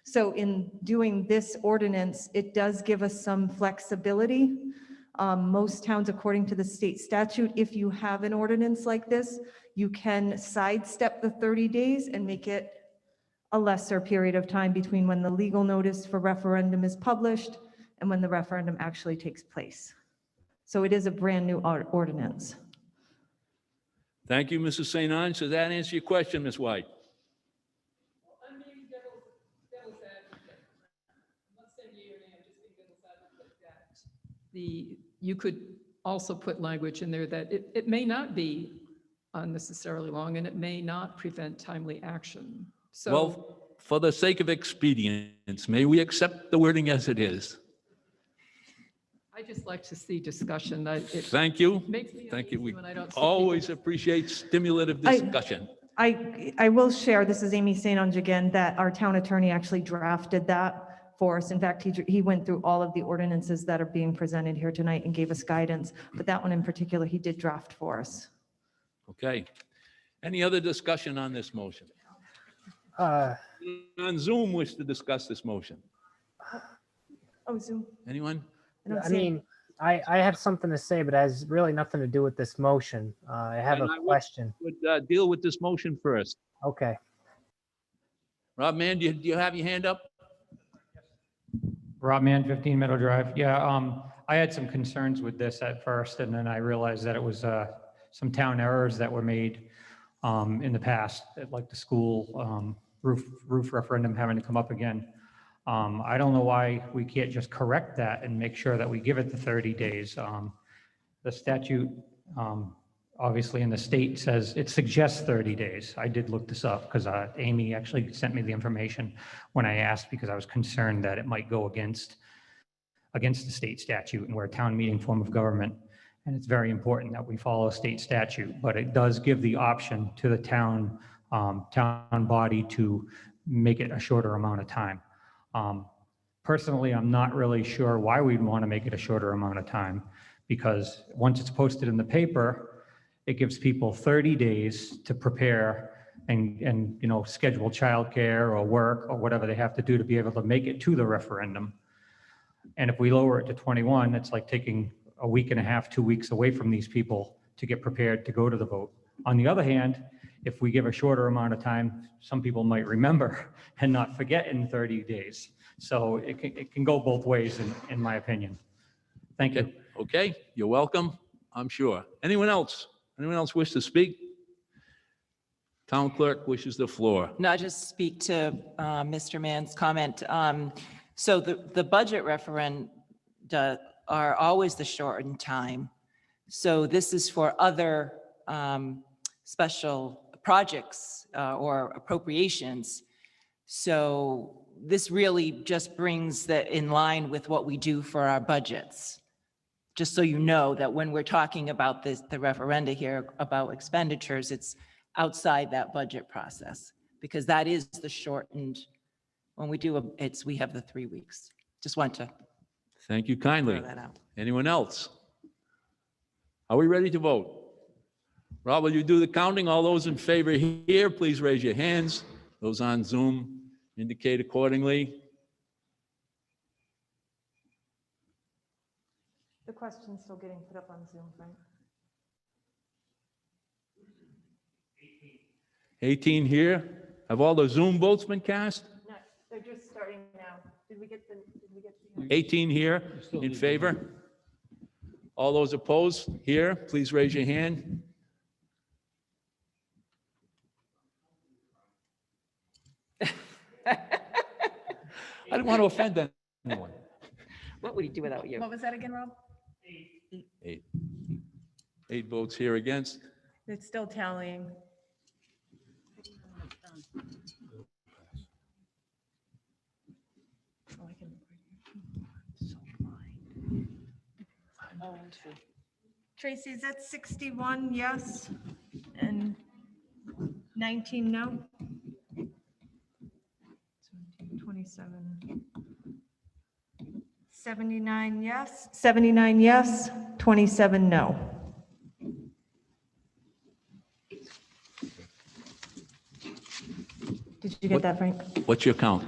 So in doing this ordinance, it does give us some flexibility. Most towns, according to the state statute, if you have an ordinance like this, you can sidestep the 30 days and make it a lesser period of time between when the legal notice for referendum is published and when the referendum actually takes place. So it is a brand-new ordinance.
Thank you, Mrs. St. Ange. Does that answer your question, Ms. White?
You could also put language in there that it may not be unnecessarily long and it may not prevent timely action. So,
Well, for the sake of expedience, may we accept the wording as it is?
I just like to see discussion.
Thank you.
Makes me
Thank you. We
uneasy when I don't see
always appreciate stimulative discussion.
I will share, this is Amy St. Ange again, that our town attorney actually drafted that for us. In fact, he went through all of the ordinances that are being presented here tonight and gave us guidance, but that one in particular, he did draft for us.
Okay. Any other discussion on this motion?
Uh,
On Zoom, wish to discuss this motion?
Oh, Zoom.
Anyone?
don't
I
see
mean, I have something to say, but it has really nothing to do with this motion. I have
And
a
I
question.
Would deal with this motion first.
Okay.
Rob, man, do you have your hand up?
Rob Mann, 15 Meadow Drive. Yeah, I had some concerns with this at first, and then I realized that it was some town errors that were made in the past, like the school roof referendum having to come up again. I don't know why we can't just correct that and make sure that we give it the 30 days. The statute, obviously in the state says it suggests 30 days. I did look this up because Amy actually sent me the information when I asked because I was concerned that it might go against the state statute, and we're a town meeting form of government. And it's very important that we follow state statute, but it does give the option to the town body to make it a shorter amount of time. Personally, I'm not really sure why we'd want to make it a shorter amount of time, because once it's posted in the paper, it gives people 30 days to prepare and schedule childcare or work or whatever they have to do to be able to make it to the referendum. And if we lower it to 21, it's like taking a week and a half, 2 weeks away from these people to get prepared to go to the vote. On the other hand, if we give a shorter amount of time, some people might remember and not forget in 30 days. So it can go both ways, in my opinion. Thank you.
Okay, you're welcome, I'm sure. Anyone else? Anyone else wish to speak? Town clerk wishes the floor.
No, I'll just speak to Mr. Mann's comment. So the budget referenda are always the shortened time. So this is for other special projects or appropriations. So this really just brings that in line with what we do for our budgets. Just so you know that when we're talking about the referenda here about expenditures, it's outside that budget process, because that is the shortened, when we do we have the 3 weeks. Just want to
Thank you kindly.
throw that out.
Anyone else? Are we ready to vote? Rob, will you do the counting? All those in favor here, please raise your hands. Those on Zoom indicate accordingly.
The question's still getting put up on Zoom, right?
18 here. Have all the Zoom votes been cast?
No, they're just starting now. Did we get the?
18 here in favor. All those opposed here, please raise your hand. I didn't want to offend anyone.
What would he do without you?
What was that again, Rob?
8. 8 votes here against.
It's still tallying. Tracy, is that 61 yes and 19 no? 27. 79 yes. 79 yes, 27 no. Did you get that, Frank?
What's your count?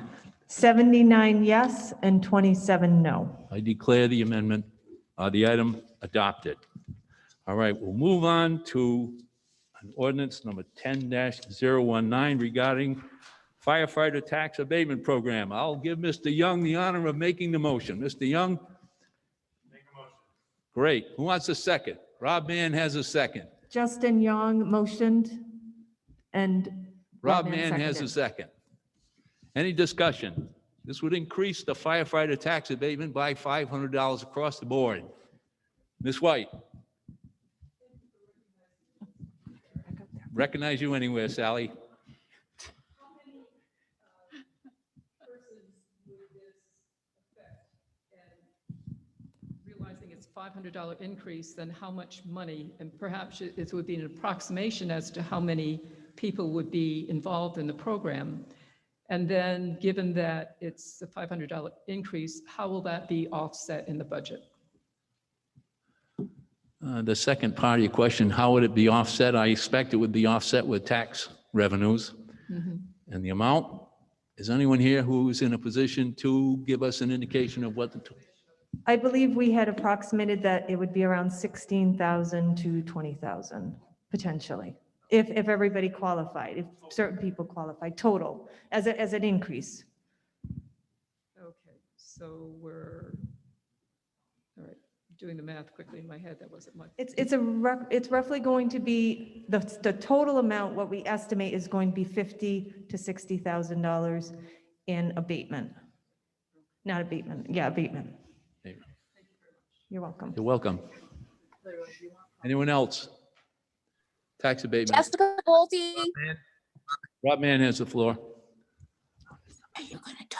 79 yes and 27 no.
I declare the amendment, the item adopted. All right, we'll move on to an ordinance number 10-019 regarding firefighter tax abatement program. I'll give Mr. Young the honor of making the motion. Mr. Young? Make a motion. Great. Who wants a second? Rob Mann has a second.
Justin Young motioned and
Rob Mann has a
seconded.
second. Any discussion? This would increase the firefighter tax abatement by $500 across the board. Ms. White? Recognize you anywhere, Sally.
Realizing it's $500 increase, then how much money, and perhaps it would be an approximation as to how many people would be involved in the program. And then, given that it's a $500 increase, how will that be offset in the budget?
The second part of your question, how would it be offset? I expect it would be offset with tax revenues. And the amount, is anyone here who's in a position to give us an indication of what the,
I believe we had approximated that it would be around 16,000 to 20,000 potentially, if everybody qualified, if certain people qualified, total, as an increase.
Okay, so we're, all right, doing the math quickly in my head, that wasn't much.
It's roughly going to be, the total amount, what we estimate is going to be $50,000 to $60,000 in abatement. Not abatement, yeah, abatement. You're welcome.
you're welcome. Anyone else? Tax abatement.
Jessica Bolte.
Rob Mann has the floor.
Are you gonna talk?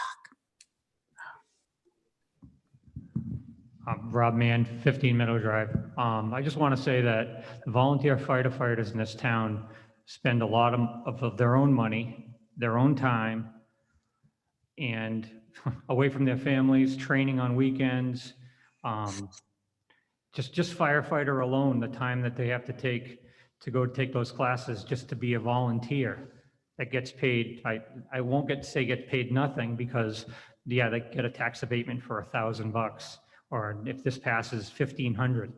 Rob Mann, 15 Meadow Drive. I just want to say that the volunteer firefighters in this town spend a lot of their own money, their own time, and away from their families, training on weekends. Just firefighter alone, the time that they have to take to go take those classes just to be a volunteer that gets paid. I won't get to say get paid nothing because, yeah, they get a tax abatement for $1,000, or if this passes, $1,500.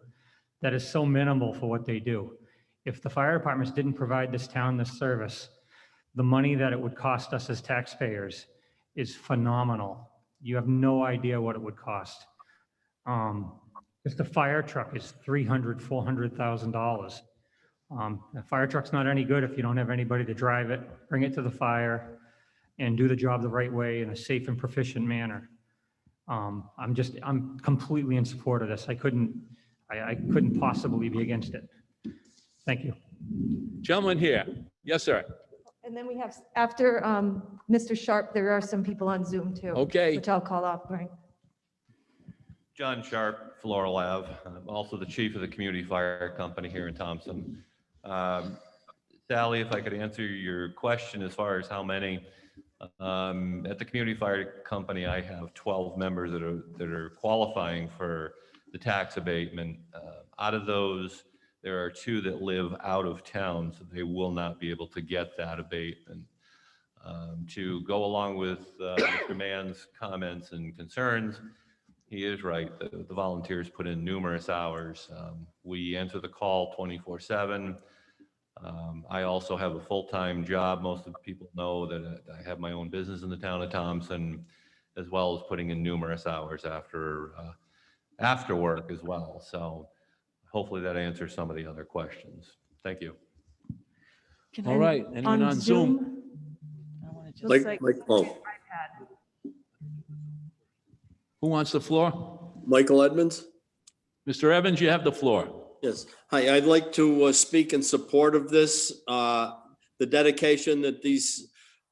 That is so minimal for what they do. If the fire departments didn't provide this town this service, the money that it would cost us as taxpayers is phenomenal. You have no idea what it would cost. If the fire truck is $300,000, $400,000. A fire truck's not any good if you don't have anybody to drive it, bring it to the fire, and do the job the right way in a safe and proficient manner. I'm completely in support of this. I couldn't possibly be against it. Thank you.
Gentleman here. Yes, sir.
And then we have, after Mr. Sharp, there are some people on Zoom too.
Okay.
Which I'll call up, right?
John Sharp, Floral Ave. I'm also the chief of the community fire company here in Thompson. Sally, if I could answer your question as far as how many. At the community fire company, I have 12 members that are qualifying for the tax abatement. Out of those, there are 2 that live out of town, so they will not be able to get that abatement. To go along with Mr. Mann's comments and concerns, he is right. The volunteers put in numerous hours. We answer the call 24/7. I also have a full-time job. Most of the people know that I have my own business in the town of Thompson, as well as putting in numerous hours after work as well. So hopefully that answers some of the other questions. Thank you.
All right. Anyone on Zoom?
Like, oh,
Who wants the floor?
Michael Edmonds?
Mr. Evans, you have the floor.
Yes. Hi, I'd like to speak in support of this. The dedication that these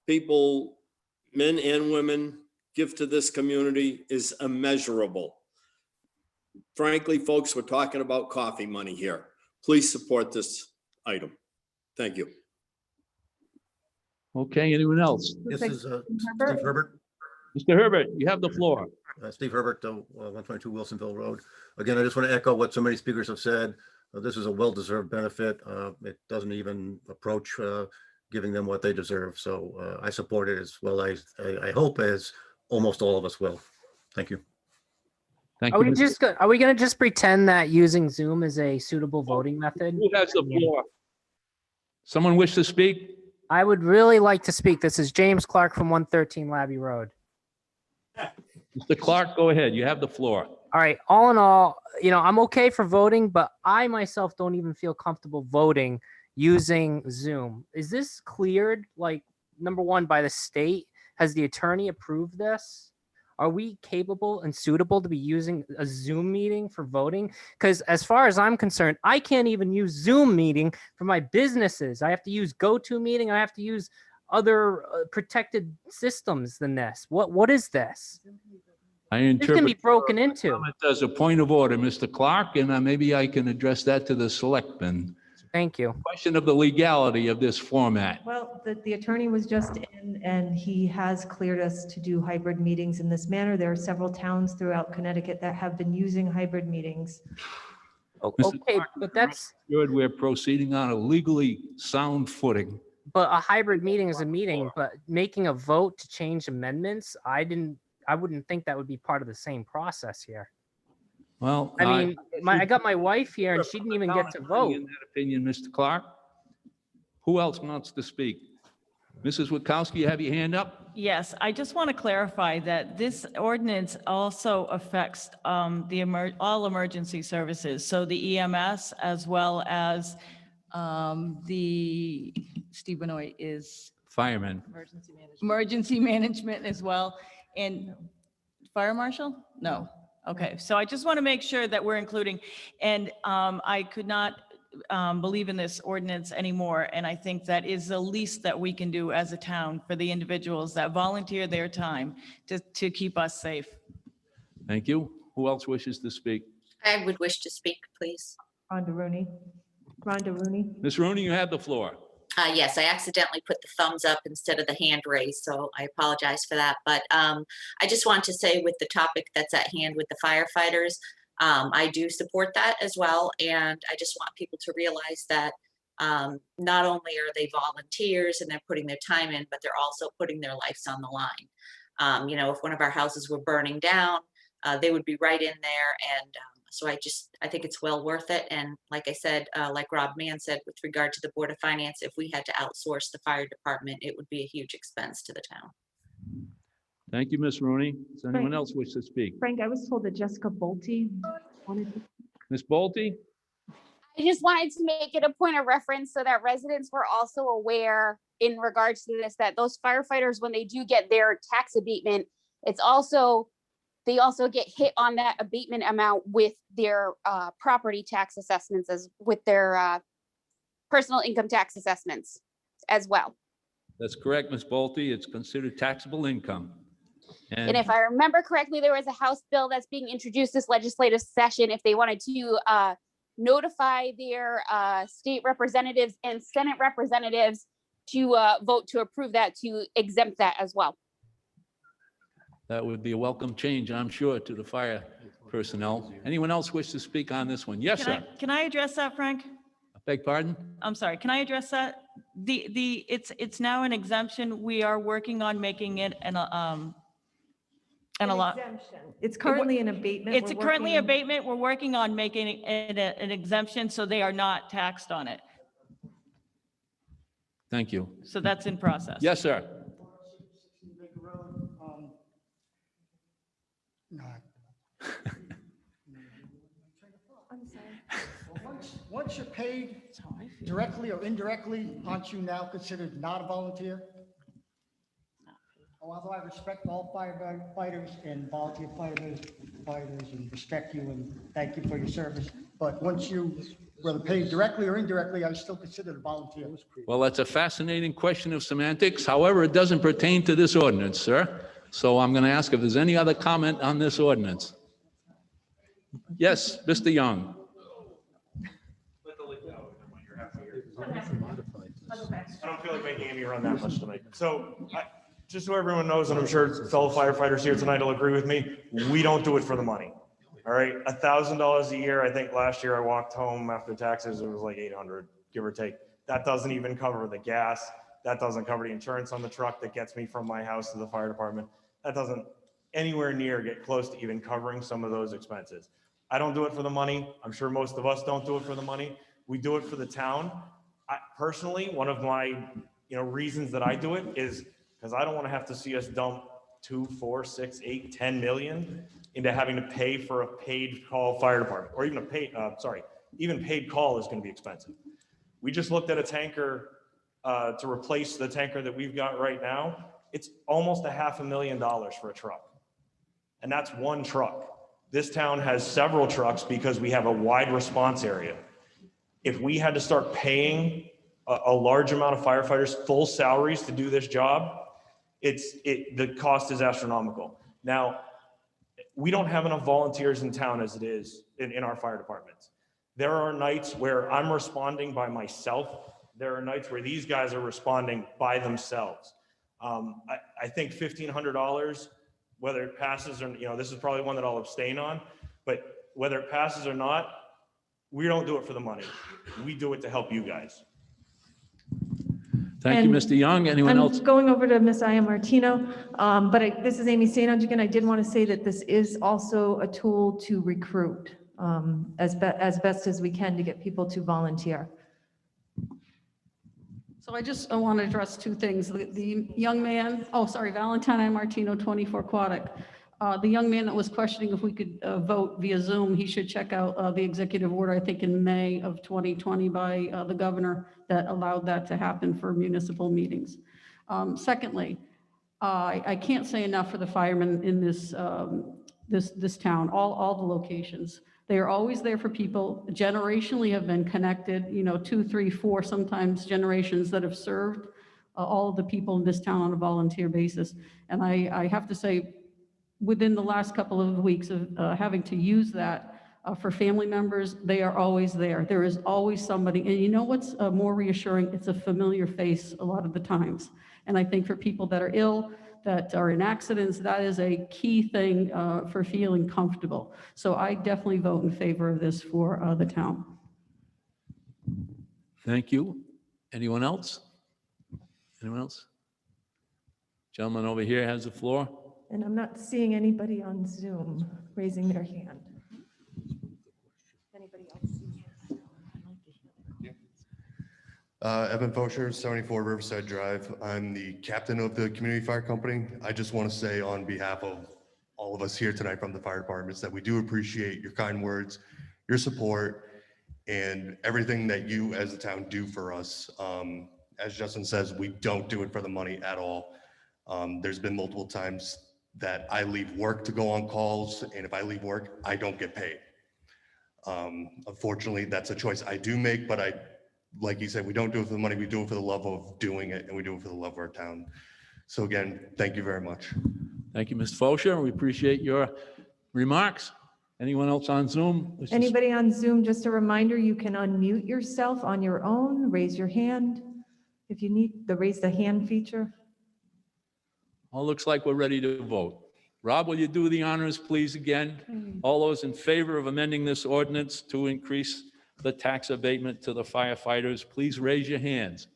people, men and women, give to this community is immeasurable. Frankly, folks, we're talking about coffee money here. Please support this item. Thank you.
Okay, anyone else?
This is Steve Herbert.
Mr. Herbert, you have the floor.
Steve Herbert, 122 Wilsonville Road. Again, I just want to echo what so many speakers have said. This is a well-deserved benefit. It doesn't even approach giving them what they deserve. So I support it as well. I hope as almost all of us will. Thank you.
Thank
Are
you.
we just are we going to just pretend that using Zoom is a suitable voting method?
Who has the floor? Someone wish to speak?
I would really like to speak. This is James Clark from 113 Labby Road.
Mr. Clark, go ahead. You have the floor.
All right. All in all, I'm okay for voting, but I myself don't even feel comfortable voting using Zoom. Is this cleared, like, number one, by the state? Has the attorney approved this? Are we capable and suitable to be using a Zoom meeting for voting? Because as far as I'm concerned, I can't even use Zoom meeting for my businesses. I have to use GoToMeeting. I have to use other protected systems than this. What is this?
I
This can
interpret
be broken into.
as a point of order, Mr. Clark, and maybe I can address that to the selectmen.
Thank you.
Question of the legality of this format.
Well, the attorney was just in and he has cleared us to do hybrid meetings in this manner. There are several towns throughout Connecticut that have been using hybrid meetings.
Okay, but that's
Good, we're proceeding on a legally sound footing.
but a hybrid meeting is a meeting, but making a vote to change amendments, I wouldn't think that would be part of the same process here.
Well,
I mean, I got my wife here and she didn't even get to vote.
In that opinion, Mr. Clark. Who else wants to speak? Mrs. Witkowski, you have your hand up?
Yes, I just want to clarify that this ordinance also affects all emergency services. So the EMS as well as the, Steve Benoit is
Firemen.
emergency management as well. And fire marshal? No. Okay, so I just want to make sure that we're including, and I could not believe in this ordinance anymore. And I think that is the least that we can do as a town for the individuals that volunteer their time to keep us safe.
Thank you. Who else wishes to speak?
I would wish to speak, please.
Rhonda Rooney. Rhonda Rooney.
Ms. Rooney, you have the floor.
Yes, I accidentally put the thumbs up instead of the hand raise, so I apologize for that. But I just want to say with the topic that's at hand with the firefighters, I do support that as well. And I just want people to realize that not only are they volunteers and they're putting their time in, but they're also putting their lives on the line. If one of our houses were burning down, they would be right in there. And so I think it's well worth it. And like I said, like Rob Mann said, with regard to the Board of Finance, if we had to outsource the fire department, it would be a huge expense to the town.
Thank you, Ms. Rooney. Does anyone else wish to speak?
Frank, I was told that Jessica Bolte wanted to.
Ms. Bolte?
I just wanted to make it a point of reference so that residents were also aware in regards to this, that those firefighters, when they do get their tax abatement, they also get hit on that abatement amount with their property tax assessments, as with their personal income tax assessments as well.
That's correct, Ms. Bolte. It's considered taxable income.
And if I remember correctly, there was a House bill that's being introduced this legislative session if they wanted to notify their state representatives and Senate representatives to vote to approve that, to exempt that as well.
That would be a welcome change, I'm sure, to the fire personnel. Anyone else wish to speak on this one? Yes, sir.
Can I address that, Frank?
I beg pardon?
I'm sorry, can I address that? It's now an exemption. We are working on making it an
exemption. It's currently an abatement.
It's currently abatement. We're working on making it an exemption so they are not taxed on it.
Thank you.
So that's in process.
Yes, sir.
Once you're paid directly or indirectly, aren't you now considered not a volunteer? although I respect all firefighters and volunteer fighters and respect you and thank you for your service, but once you, whether paid directly or indirectly, I still consider it a volunteer.
Well, that's a fascinating question of semantics. However, it doesn't pertain to this ordinance, sir. So I'm going to ask if there's any other comment on this ordinance. Yes, Mr. Young.
I don't feel like making Amy run that much tonight. So just so everyone knows, and I'm sure fellow firefighters here tonight will agree with me, we don't do it for the money. All right, $1,000 a year. I think last year I walked home after taxes, it was like 800, give or take. That doesn't even cover the gas. That doesn't cover the insurance on the truck that gets me from my house to the fire department. That doesn't anywhere near get close to even covering some of those expenses. I don't do it for the money. I'm sure most of us don't do it for the money. We do it for the town. Personally, one of my reasons that I do it is because I don't want to have to see us dump 2, 4, 6, 8, 10 million into having to pay for a paid call fire department, or even a paid, even paid call is going to be expensive. We just looked at a tanker to replace the tanker that we've got right now. It's almost $500,000 for a truck. And that's one truck. This town has several trucks because we have a wide response area. If we had to start paying a large amount of firefighters full salaries to do this job, the cost is astronomical. Now, we don't have enough volunteers in town as it is in our fire departments. There are nights where I'm responding by myself. There are nights where these guys are responding by themselves. I think $1,500, whether it passes or, this is probably one that I'll abstain on, but whether it passes or not, we don't do it for the money. We do it to help you guys.
Thank you, Mr. Young. Anyone else?
I'm going over to Ms. Iamartino, but this is Amy St. Again. I did want to say that this is also a tool to recruit as best as we can to get people to volunteer.
So I just want to address two things. The young man, Valentine Martino, 24 Quadic. The young man that was questioning if we could vote via Zoom, he should check out the executive order, I think in May of 2020 by the governor that allowed that to happen for municipal meetings. Secondly, I can't say enough for the firemen in this town, all the locations. They are always there for people, generationally have been connected, 2, 3, 4, sometimes generations that have served all of the people in this town on a volunteer basis. And I have to say, within the last couple of weeks of having to use that for family members, they are always there. There is always somebody. And you know what's more reassuring? It's a familiar face a lot of the times. And I think for people that are ill, that are in accidents, that is a key thing for feeling comfortable. So I definitely vote in favor of this for the town.
Thank you. Anyone else? Anyone else? Gentleman over here has the floor.
And I'm not seeing anybody on Zoom raising their hand. Anybody else?
Evan Fosher, 74 Riverside Drive. I'm the captain of the community fire company. I just want to say on behalf of all of us here tonight from the fire departments that we do appreciate your kind words, your support, and everything that you as the town do for us. As Justin says, we don't do it for the money at all. There's been multiple times that I leave work to go on calls, and if I leave work, I don't get paid. Unfortunately, that's a choice I do make, but like you said, we don't do it for the money, we do it for the love of doing it, and we do it for the love of our town. So again, thank you very much.
Thank you, Mr. Fosher. We appreciate your remarks. Anyone else on Zoom?
Anybody on Zoom, just a reminder, you can unmute yourself on your own, raise your hand if you need the raise the hand feature.
All looks like we're ready to vote. Rob, will you do the honors, please, again? All those in favor of amending this ordinance to increase the tax abatement to the firefighters, please raise your hands.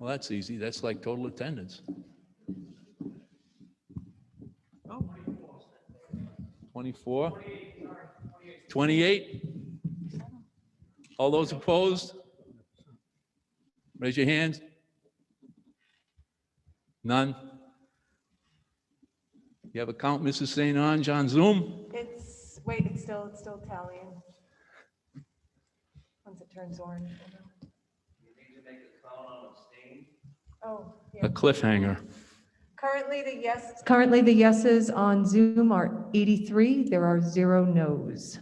Well, that's easy. That's like total attendance. 24? 28? All those opposed? Raise your hands. None? You have a count, Mrs. St. Ange, on Zoom?
It's still tallying. Once it turns orange. Oh,
A cliffhanger.
Currently, the yeses on Zoom are 83. There are 0 no's.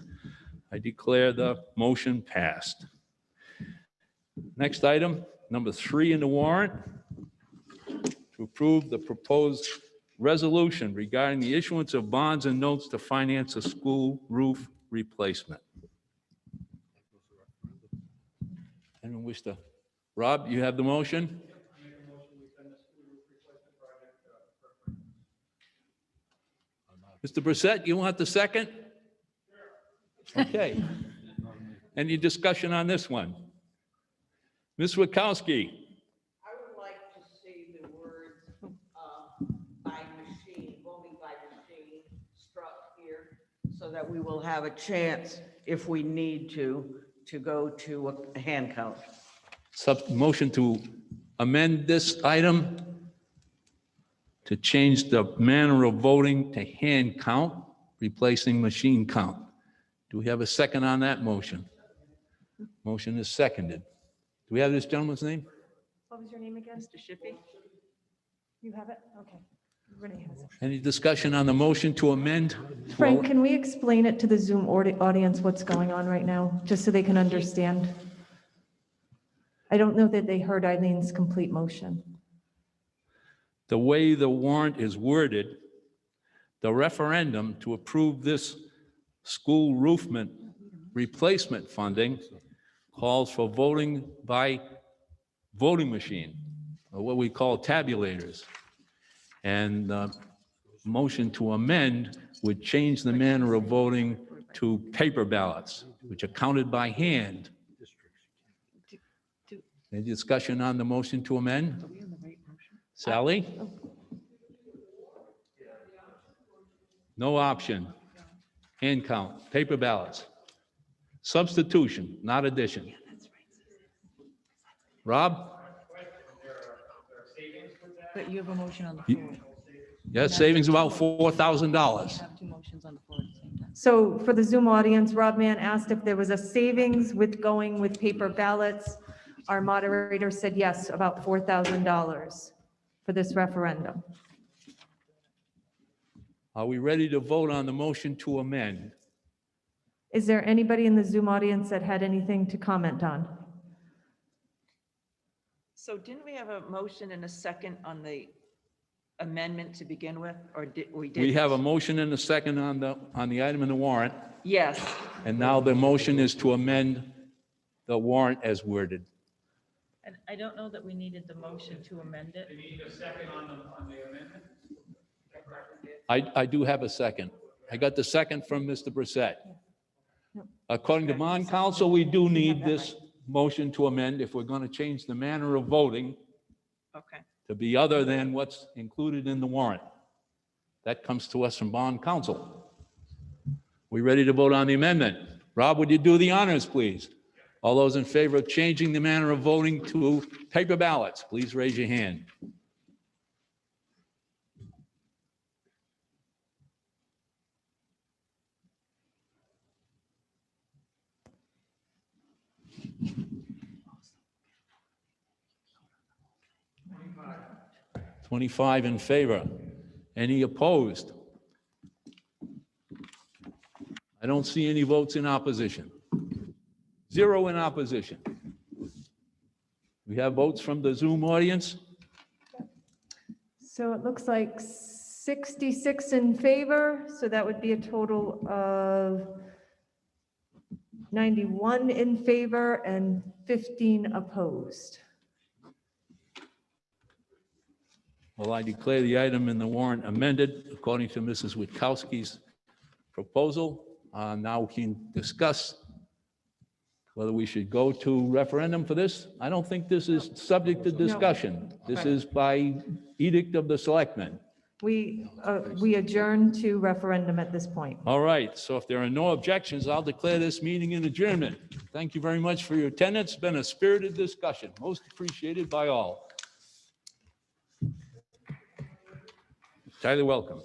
I declare the motion passed. Next item, number 3 in the warrant, to approve the proposed resolution regarding the issuance of bonds and notes to finance a school roof replacement. Anyone wish to? Rob, you have the motion? Mr. Brissette, you want the second? Okay. Any discussion on this one? Ms. Witkowski?
I would like to see the words, by machine, voting by machine struck here, so that we will have a chance, if we need to go to a hand count.
Motion to amend this item to change the manner of voting to hand count, replacing machine count. Do we have a second on that motion? Motion is seconded. Do we have this gentleman's name?
What was your name again? Mr. Shippey? You have it? Okay. Renee has it.
Any discussion on the motion to amend?
Frank, can we explain it to the Zoom audience what's going on right now, just so they can understand? I don't know that they heard Eileen's complete motion.
The way the warrant is worded, the referendum to approve this school roofment replacement funding calls for voting by voting machine, or what we call tabulators. And the motion to amend would change the manner of voting to paper ballots, which are counted by hand. Any discussion on the motion to amend? Sally? No option. Hand count, paper ballots. Substitution, not addition. Rob?
But you have a motion on the floor.
Yeah, savings about $4,000.
Have two motions on the floor at the same time.
So for the Zoom audience, Rob Mann asked if there was a savings with going with paper ballots. Our moderator said yes, about $4,000 for this referendum.
Are we ready to vote on the motion to amend?
Is there anybody in the Zoom audience that had anything to comment on?
So didn't we have a motion and a second on the amendment to begin with, or did we?
We have a motion and a second on the item in the warrant,
Yes.
and now the motion is to amend the warrant as worded.
And I don't know that we needed the motion to amend it.
You need a second on the amendment?
I do have a second. I got the second from Mr. Brissette. According to bond counsel, we do need this motion to amend if we're going to change the manner of voting
Okay.
to be other than what's included in the warrant. That comes to us from bond counsel. We ready to vote on the amendment? Rob, would you do the honors, please? All those in favor of changing the manner of voting to paper ballots, please raise your hand. $25 in favor. Any opposed? I don't see any votes in opposition. 0 in opposition. We have votes from the Zoom audience.
So it looks like 66 in favor, so that would be a total of 91 in favor and 15 opposed.
Well, I declare the item in the warrant amended according to Mrs. Witkowski's proposal. Now we can discuss whether we should go to referendum for this. I don't think this is subject to discussion. This is by edict of the selectmen.
We adjourn to referendum at this point.
All right, so if there are no objections, I'll declare this meeting in adjournment. Thank you very much for your attendance. It's been a spirited discussion, most appreciated by all. Highly welcome.